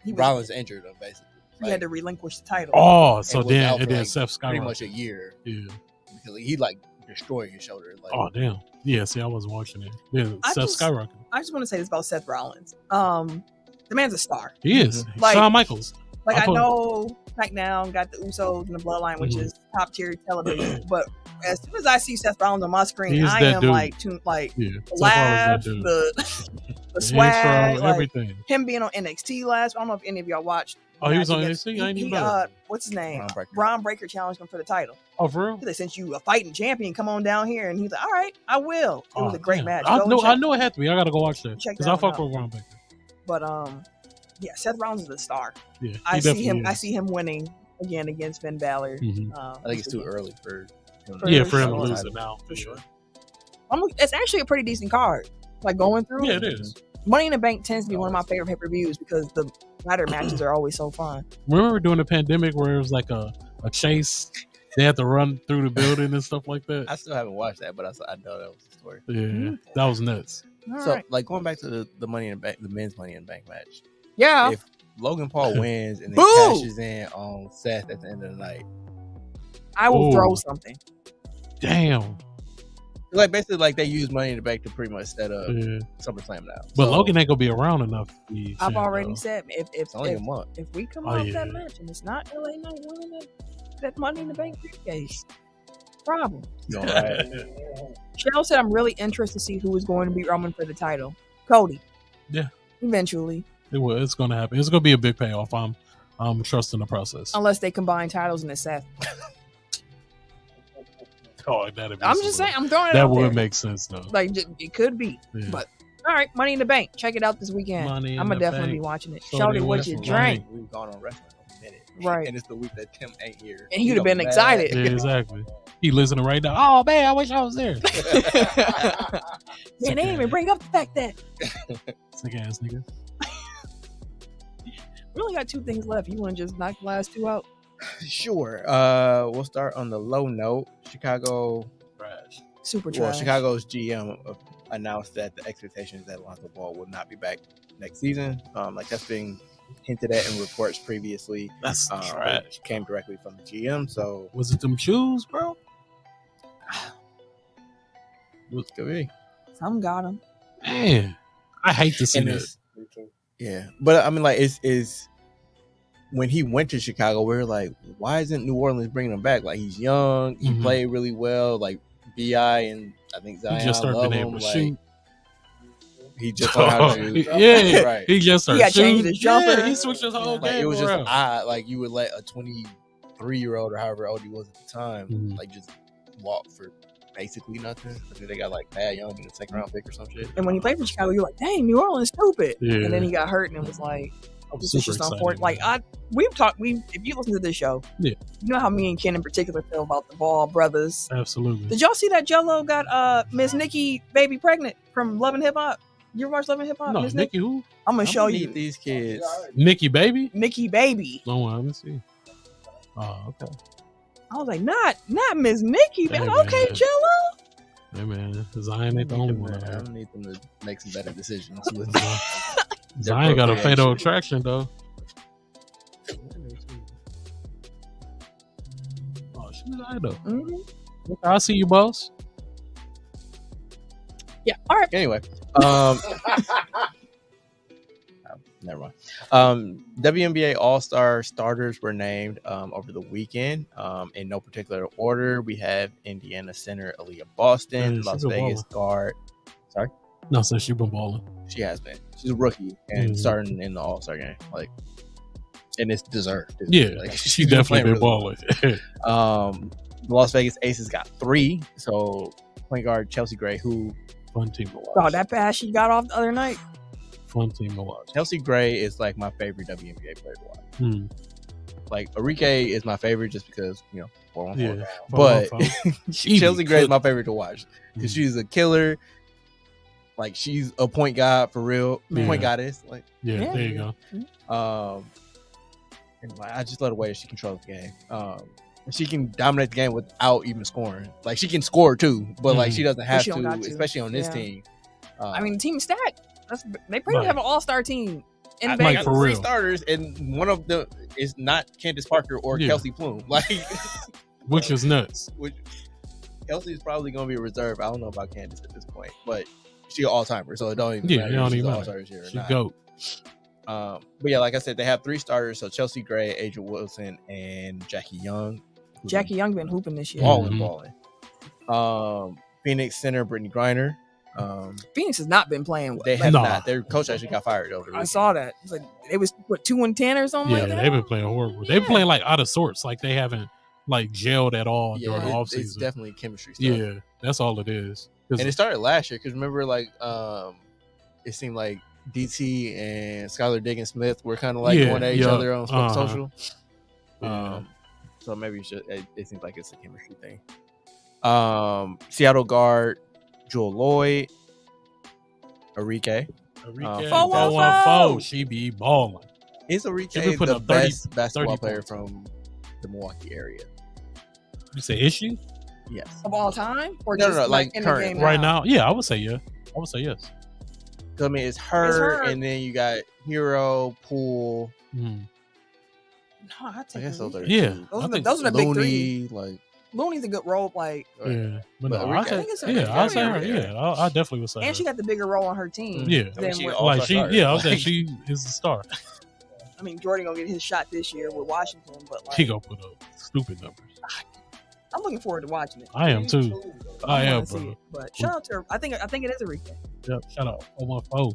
Rollins injured him basically. He had to relinquish the title. Oh, so then it is Seth Skywalker. Pretty much a year. Yeah. Because he like destroyed his shoulder. Like, oh damn. Yeah, see, I wasn't watching it. Yeah, Seth Skywalker. I just want to say this about Seth Rollins. The man's a star. He is. Like, Shawn Michaels. Like I know SmackDown got the Usos and the Bloodline, which Mhm. is top tier television. But as soon as I see Seth Rollins on my screen, He's I that am dude. like, Yeah, the Seth Rollins laugh, that dude. the swag, intro, like, everything. him being on NXT last. I don't know if any of y'all watched. Oh, he was on against- NXT? I ain't even know that. What's his name? Braun Breaker. Braun Breaker challenged him for the title. Oh, for real? They sent you a fighting champion. Come on down here, and he's like, "All right, I will." It was a great match. I Go and check- know it had to be. I gotta go watch that check because that I one fuck out. with Braun Breaker. But yeah, Seth Rollins is a star. Yeah, he I see definitely him. is. I see him winning again against Finn Balor. Mhm. I think it's too early for him. Yeah, for him to sure. lose it now, for sure. It's actually a pretty decent card. Like going through. Yeah, it is. Money in the Bank tends to be one of my favorite pay-per-views because the ladder matches are always so fun. Remember during the pandemic where it was like a chase? They had to run through the building and stuff like that. I still haven't watched that, but I know that was the story. Yeah, that was nuts. All So, right. like going back to the Money in the Bank, the men's Money in the Bank match. Yeah. If Logan Paul wins and then Boo! cashes in on Seth at the end of the night, I will Ooh. throw something. Damn. like basically like they use Money in the Bank to pretty much set up Yeah. SummerSlam now. But So, Logan ain't gonna be around enough. To be I've champ, already though. said if it's only a month. if we come Oh, off yeah. that match and it's not LA Knight winning that Money in the Bank briefcase, problem. You know, right? Cheryl said I'm really interested to see who is going to be Roman for the title. Cody. Yeah. Eventually, It's gonna happen. It's gonna be a big payoff. I'm trusting the process. unless they combine titles and it's Seth. Oh, that'd be I'm so just good. saying. I'm throwing it That out would there. make sense though. Like it could be. Yeah. But all right, Money in the Bank. Check it out this weekend. Money in I'm gonna the definitely Bank. be watching it. So Shorty, they what went you from drank? We've gone on wrestling in a minute, Right. And it's the week that Tim ain't here. And he would have been gonna be excited. Yeah, exactly. He listening right now. Oh man, I wish I was there. Man, they didn't even bring up the fact that Sick ass nigga. we only got 2 things left. You want to just knock the last 2 out? Sure. We'll start on the low note. Chicago. Super Well, trash. Chicago's GM announced that the expectation is that Lonzo Ball will not be back next season. Like that's being hinted at in reports previously. That's trash. Which came directly from the GM. So Was it them shoes, bro? what's could be? Some got him. Man, I hate to see And this. Yeah, but I mean, like, it's when he went to Chicago, we were like, why isn't New Orleans bringing him back? Like, he's young, he Mhm. played really well. Like Bi and I think Zion He just started love being him. able to Like, shoot. he just learned how to shoot. Yeah, right. he just started He got changed shooting. his jumper. Yeah, he switched his whole Like, game it was just around. odd. Like, you would let a 23-year-old or however old he was at the time, Mhm. like, just walk for basically nothing. I think they got like Thad Young in the second round pick or some shit. And when he played for Chicago, you're like, dang, New Orleans stupid. Yeah. And then he got hurt and it was like, I'm this is super just excited. unfortunate. Like if you listen to this show, Yeah. you know how me and Ken in particular feel about the Ball brothers. Absolutely. Did y'all see that Jello got Miss Nikki baby pregnant from Love and Hip Hop? You ever watch Love and Hip Hop? No, Miss Nikki who? I'm gonna I'm show gonna you need these kids. Nikki baby? Nikki baby. No one. Let me see. Oh, okay. I was like, not Miss Nikki. Hey, Man. man. Okay, Jello. Hey man, Zion ain't the only one. out I here. need them to make some better decisions with Zion got a fatal procreation. attraction though. Oh, she's alright though. Mhm. Okay, I see you, boss. Yeah. All right. Anyway, never mind. WNBA All-Star starters were named over the weekend. In no particular order, we have Indiana center Aaliyah Boston, Yeah, Las she's a Vegas guard. No, since she been balling. She has been. She's a rookie and Mhm. starting in the All-Star game. Like, and it's deserved. Yeah, Like, she definitely been playing really balling. well. The Las Vegas Aces got 3. So point guard Chelsea Gray, who Fun team to watch. Oh, that pass she got off the other night. Fun team to watch. Chelsea Gray is like my favorite WNBA player to watch. Hmm. Like Arike is my favorite just because 4-on-4. Yeah, But She Chelsea be Gray is cooked. my favorite to watch because Mhm. she's a killer. Like she's a point guard for real, Yeah. point goddess. Like, Yeah, Yeah. there you go. and like, I just love the way she controls the game. She can dominate the game without even scoring. Like she can score too, but like Mhm. she doesn't have she don't got to, to. especially on this Yeah. team. I mean, team stacked. They pretty much Right. have an all-star team in I Vegas. like, for 3 real. starters, and one of them is not Candace Parker or Yeah. Kelsey Plume. Like, Which is nuts. which Kelsey is probably going to be a reserve. I don't know about Candace at this point, but she's an all-timer, so it don't even Yeah, matter it if don't she's even an matter. all-star this year or She not. goat. But yeah, like I said, they have 3 starters. So Chelsea Gray, Asia Wilson, and Jackie Young. Jackie Young been hooping this year. Balling. Phoenix center Brittany Griner. Phoenix has not been playing well. They have not. Their coach actually got fired over. I saw that. It's like it was 2-10 or something. Yeah, like that? they've been playing horrible. They've been playing like out of sorts. Like they haven't like gelled at all during the offseason. It's definitely chemistry stuff. Yeah, that's all it is. And it started last year because remember, like, it seemed like DT and Skylar Diggins Smith were kind of like going at each other on Sports Social. So maybe it seems like it's a chemistry thing. Seattle guard Jewel Lloyd, Arike. 414. She be balling. Is Arike the best basketball player from the Milwaukee area? You say is she? Yes. Of all time? Or no, just like in current. the game Right now? Yeah, I would say yeah. I would say yes. I mean, it's her, and then you got Hero, Poole. No, I guess those are those are the big Looney, 3. Like Looney's a good role play. Yeah, but no, I think it's I say her. Yeah, I definitely would say. And her. she got the bigger role on her team. Yeah, I was saying she is the star. I mean, Jordan gonna get his shot this year with Washington, but like, he gonna put up stupid numbers. I'm looking forward to watching it. I am too. I am, bro. It, but shout out to her. I think it is Arike. Yep. Shout out. Oh my phone.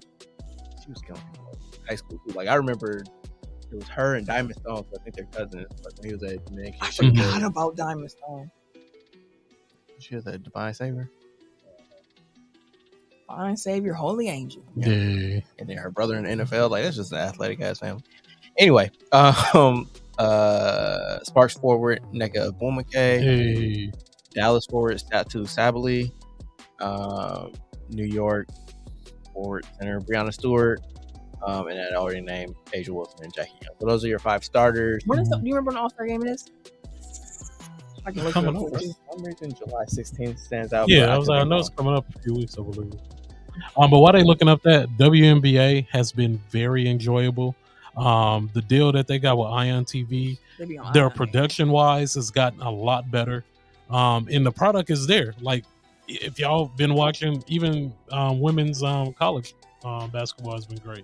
She was killing high school too. Like I remember, it was her and Diamond Stone. I think they're cousins. Like when he was at Dominican. I forgot about Diamond Stone. She was a Divine Savior. Divine Savior, Holy Angel. Yeah. And then her brother in the NFL. Like that's just an athletic ass family. Anyway, Sparks forward Nneka Ogwumike. Hey. Dallas forward Statu Sabali. New York forward center Breanna Stewart. And I already named Asia Wilson and Jackie Young. So those are your 5 starters. Do you remember when the All-Star game it is? I can look coming up. up. For some reason, July 16th stands out. Yeah, I know it's coming up in a few weeks, I believe. But while they looking up that, WNBA has been very enjoyable. The deal that they got with Ion TV, their production wise has gotten a lot better. And the product is there. Like if y'all been watching, even women's college basketball has been great.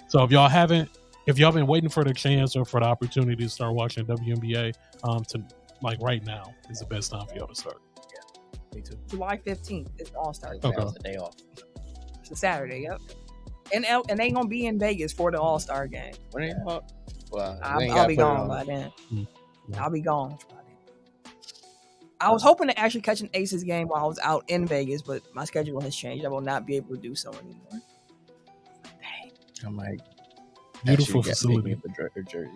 So if y'all been waiting for the chance or for the opportunity to start watching WNBA, to like right now is the best time for y'all to start. Yeah, me too. July 15th is All-Star game. That was the day off. It's a Saturday, yep. And they gonna be in Vegas for the All-Star game. When ain't well, I'll be gone by then. I'll be gone by then. I was hoping to actually catch an Aces game while I was out in Vegas, but my schedule has changed. I will not be able to do so anymore. Dang. I'm like, beautiful facility. For jersey.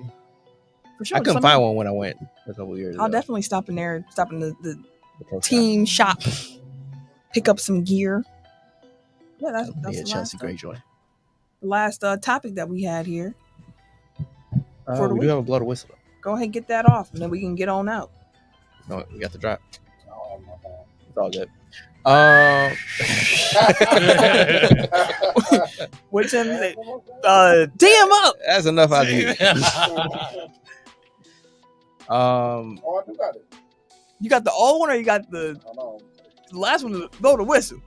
For sure. I couldn't find one when I went a couple years ago. I'll definitely stop in there, stop in the team shop, pick up some gear. Yeah, that's the Chelsea Greyjoy. The last topic that we had here. We do have a blow to whistle. Go ahead and get that off, and then we can get on out. No, we got the drop. It's all good. What's him say? DM up. That's enough out of you. I do got it. You got the old one, or you got the last one? Blow the whistle.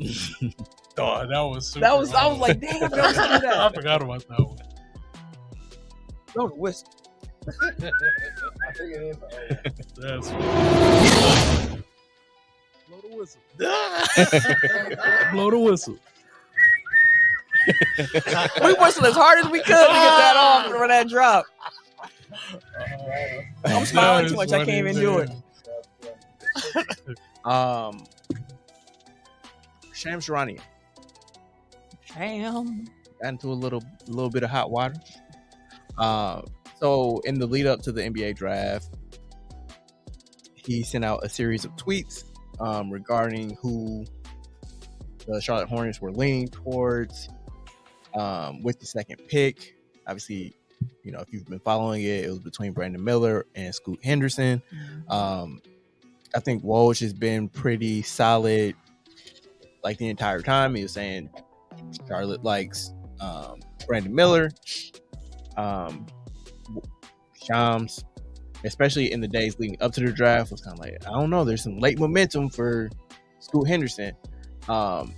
Oh, that was super I was like, damn, I forgot that. I forgot about that one. Blow the whistle. I think it is. That's blow the whistle. Blow the whistle. We whistled as hard as we could to get that off for that drop. I'm smiling too much. I can't even do it. Shams Charania. Damn. Got into a little bit of hot water. So in the lead up to the NBA draft, he sent out a series of tweets regarding who the Charlotte Hornets were leaning towards with the second pick. Obviously, you know, if you've been following it, it was between Brandon Miller and Scoot Henderson. I think Woj has been pretty solid like the entire time. He was saying Charlotte likes Brandon Miller, Shams, especially in the days leading up to the draft, was kind of like, I don't know, there's some late momentum for Scoot Henderson. And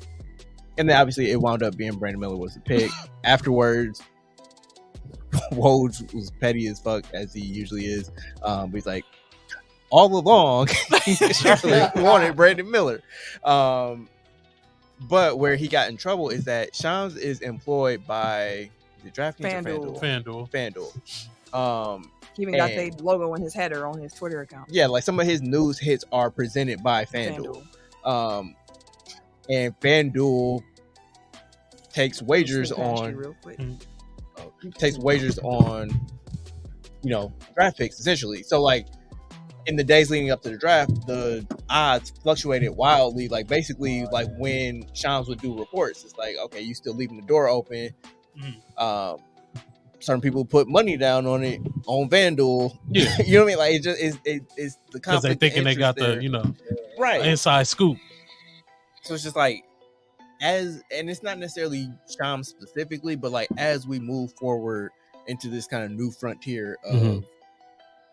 then obviously it wound up being Brandon Miller was the pick. Afterwards, Woj was petty as fuck as he usually is. But he's like, all along, Charlotte wanted Brandon Miller. But where he got in trouble is that Shams is employed by the DraftKings or FanDuel. He even got the logo in his header on his Twitter account. Yeah, like some of his news hits are presented by FanDuel. And FanDuel takes wagers on draft picks essentially. So like in the days leading up to the draft, the odds fluctuated wildly. Like basically, like when Shams would do reports, it's like, okay, you still leaving the door open. Certain people put money down on it on FanDuel. Yeah, you know what I mean? Like it just it's the conflict. Because they thinking they got there. The right inside scoop. So it's just like and it's not necessarily Shams specifically, but like as we move forward into this kind of new frontier of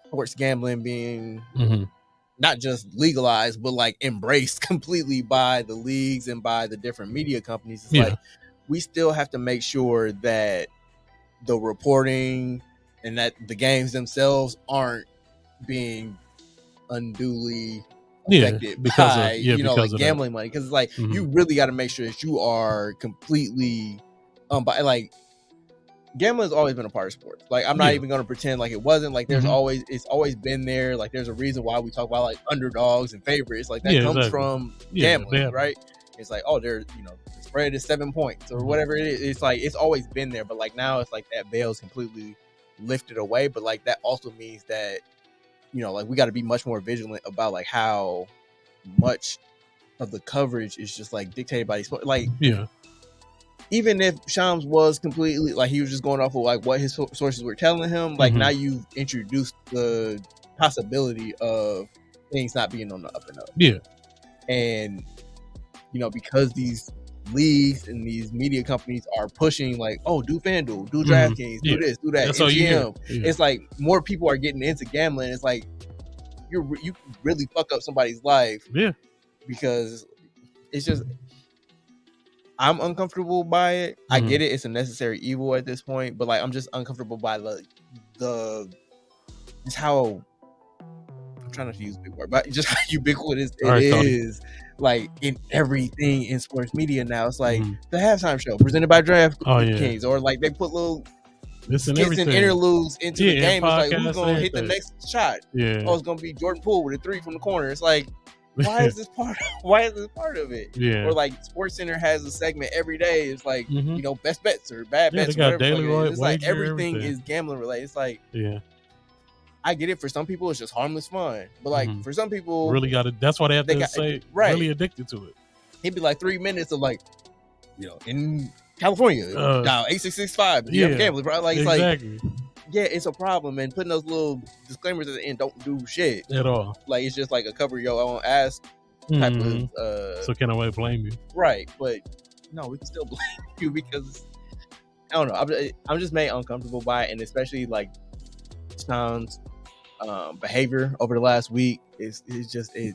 sports gambling being not just legalized, but like embraced completely by the leagues and by the different media companies. It's like we still have to make sure that the reporting and that the games themselves aren't being unduly affected by like gambling money, because it's like you really got to make sure that you are completely like gambling has always been a part of sports. Like I'm not even going to pretend like it wasn't. Like there's it's always been there. Like there's a reason why we talk about like underdogs and favorites. Like that comes from gambling, right? It's like, oh, there's the spread is 7 points or whatever it is. It's like it's always been there, but like now it's like that veil is completely lifted away. But like that also means that like we got to be much more vigilant about like how much of the coverage is just like dictated by these sports. Like even if Shams was completely like he was just going off of like what his sources were telling him, like now you've introduced the possibility of things not being on the up and up. Yeah, and because these leagues and these media companies are pushing like, oh, do FanDuel, do DraftKings, do this, do that, MGM. It's like more people are getting into gambling. It's like you really fuck up somebody's life. Yeah, because it's just I'm uncomfortable by it. I get it; it's a necessary evil at this point, but like I'm just uncomfortable by the just how I'm trying not to use a big word, but just how ubiquitous it is. Like in everything in sports media now, it's like the halftime show presented by DraftKings, or like they put little skits and interludes into the game. It's like who's gonna hit the next shot? Yeah, oh, it's gonna be Jordan Poole with a 3 from the corner. It's like, why is this part? Why is this part of it? Yeah, or like SportsCenter has a segment every day. It's like best bets or bad bets. Or whatever. It's like everything is gambling related. It's like I get it. For some people, it's just harmless fun. But like for some people, really got it. That's why they have to say really addicted to it. It'd be like 3 minutes of like, in California, dial 8665. You have gambling, bro. Like it's like, it's a problem. And putting those little disclaimers at the end don't do shit at all. Like it's just like a cover your own ass type of. So can I blame you? Right, but no, we can still blame you because I don't know. I'm just made uncomfortable by it, and especially like Shams' behavior over the last week is just it.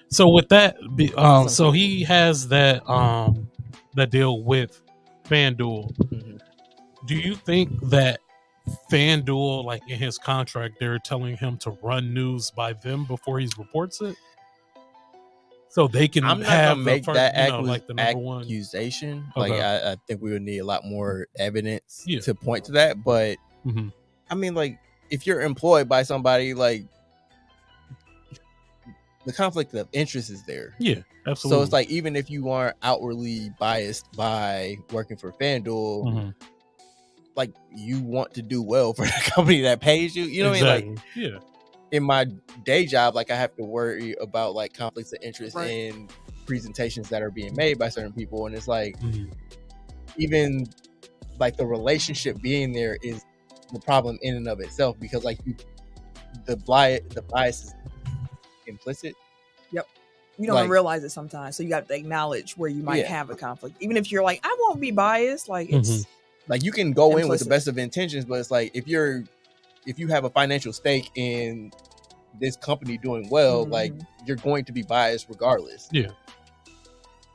So with that, so he has that that deal with FanDuel. Do you think that FanDuel, like in his contract, they're telling him to run news by them before he reports it, so they can make that like the accusation? Okay. Like I think we would need a lot more evidence to point to that. But I mean, like if you're employed by somebody, like the conflict of interest is there. Yeah, absolutely. So it's like even if you aren't outwardly biased by working for FanDuel, like you want to do well for the company that pays you. You know what I mean? Like in my day job, like I have to worry about like conflicts of interest in presentations that are being made by certain people, and it's like even like the relationship being there is the problem in and of itself, because like the bias is implicit. Yep. You don't even realize it sometimes, so you got to acknowledge where you might have a conflict, even if you're like, I won't be biased. Like it's like you can go in with the best of intentions, but it's like if you have a financial stake in this company doing well, like you're going to be biased regardless. Yeah.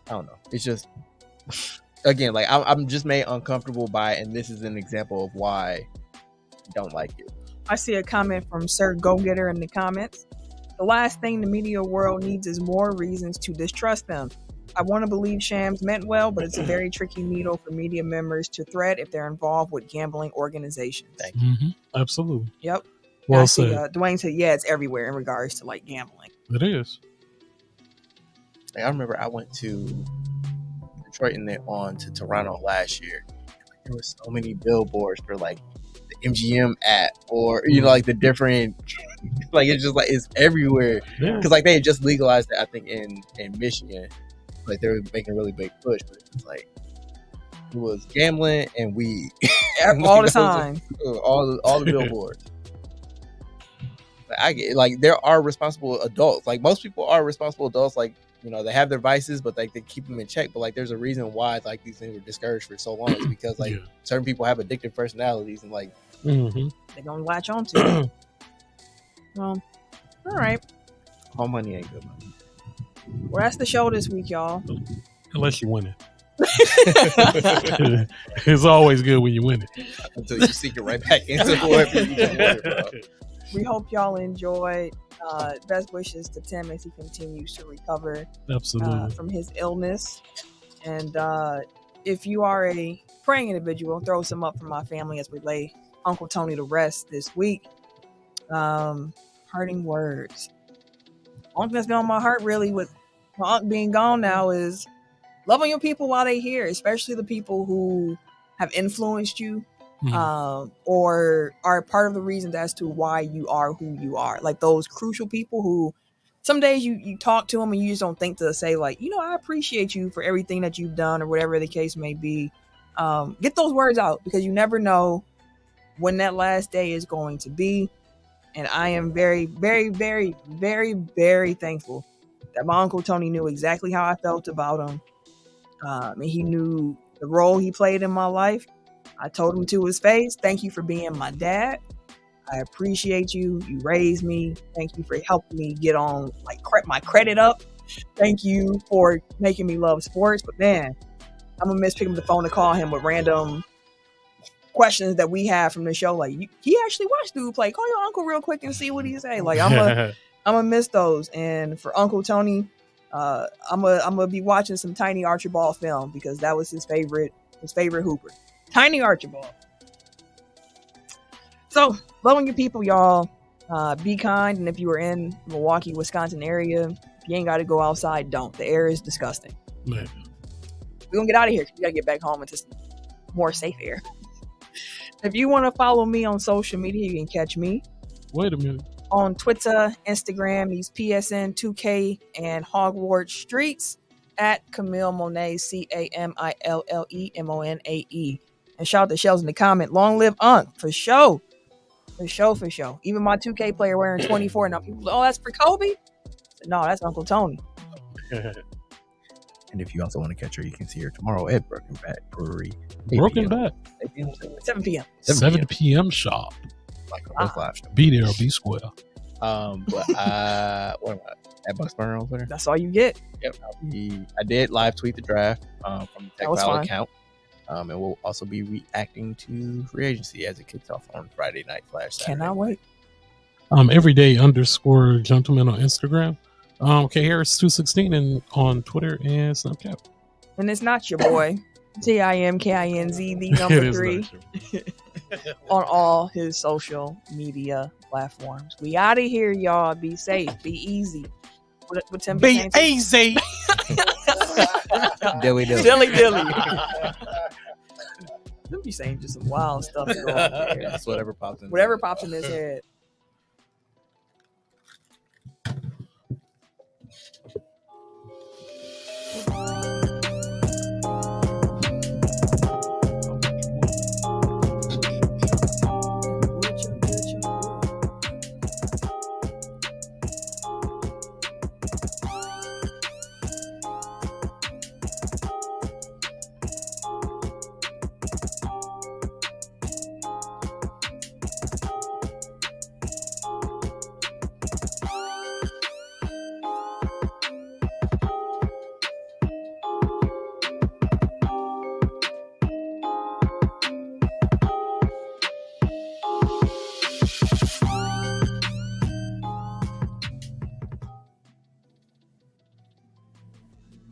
I don't know. It's just again, like I'm just made uncomfortable by it, and this is an example of why I don't like it. I see a comment from Sir Go Getter in the comments. The last thing the media world needs is more reasons to distrust them. I want to believe Shams meant well, but it's a very tricky needle for media members to thread if they're involved with gambling organizations. Thank you. Absolutely. Yep. Well I see, said. Dwayne said, yeah, it's everywhere in regards to like gambling. It is. Like, I remember I went to Detroit and then on to Toronto last year. There were so many billboards for like the MGM app or like the different like it's just like it's everywhere Yeah. because like they had just legalized it I think in Michigan. Like they were making a really big push, but it was like it was gambling and weed All the time. all the billboards. Like, I get like there are responsible adults. Like most people are responsible adults. Like they have their vices, but like they keep them in check. But like there's a reason why like these things were discouraged for so long. It's because like certain people have addictive personalities and like they're gonna latch on to it. Well, all right. all money ain't good money. Well, that's the show this week, y'all. Unless you win it. It's always good when you win it. Until you sink it right back into whoever you can win it from. We hope y'all enjoyed. Best wishes to Tim as he continues to recover Absolutely. from his illness. And if you are a praying individual, throw some up for my family as we lay Uncle Tony to rest this week. Parting words. One thing that's been on my heart really with my uncle being gone now is love on your people while they're here, especially the people who have influenced you or are part of the reasons as to why you are who you are. Like those crucial people who some days you talk to them and you just don't think to say like, I appreciate you for everything that you've done or whatever the case may be. Get those words out because you never know when that last day is going to be. And I am very, very, very, very, very thankful that my Uncle Tony knew exactly how I felt about him. And he knew the role he played in my life. I told him to his face, thank you for being my dad. I appreciate you. You raised me. Thank you for helping me get on my credit up. Thank you for making me love sports. But man, I'm going to miss picking up the phone to call him with random questions that we have from the show. Like, he actually watched dude play. Call your uncle real quick and see what he say. Like, I'm gonna miss those. And for Uncle Tony, I'm gonna be watching some Tiny Archibald film because that was his favorite Hooper. Tiny Archibald. So, loving your people, y'all. Be kind, and if you are in Milwaukee, Wisconsin area, if you ain't got to go outside, don't. The air is disgusting. Man. We're gonna get out of here. We gotta get back home into some more safe air. If you want to follow me on social media, you can catch me. Wait a minute. On Twitter, Instagram, these PSN, 2K, and Hogwarts Streets at Camille Monet, CamilleMonae. And shout out to Shells in the comment. Long live Unc, for show. For show. Even my 2K player wearing 24. Now people, that's for Kobe? No, that's Uncle Tony. And if you also want to catch her, you can see her tomorrow at Broken Bat Brewery. 7 p.m. 7 p.m. sharp. Like our first live show. Be there or be square. But what am I? At Bucks Burner on Twitter. That's all you get. Yep. I did live tweet the draft from the Tech File account. And we'll also be reacting to free agency as it kicks off on Friday night / Saturday. Cannot wait. Everyday _ gentleman on Instagram. K Harris 216 and on Twitter and Snapchat. And it's not your boy. TIMKINZ, the number 3 on all his social media platforms. We out of here, y'all. Be safe. Be easy. What Tim be easy. Dilly. Them be saying just some wild stuff. That's whatever pops in his head.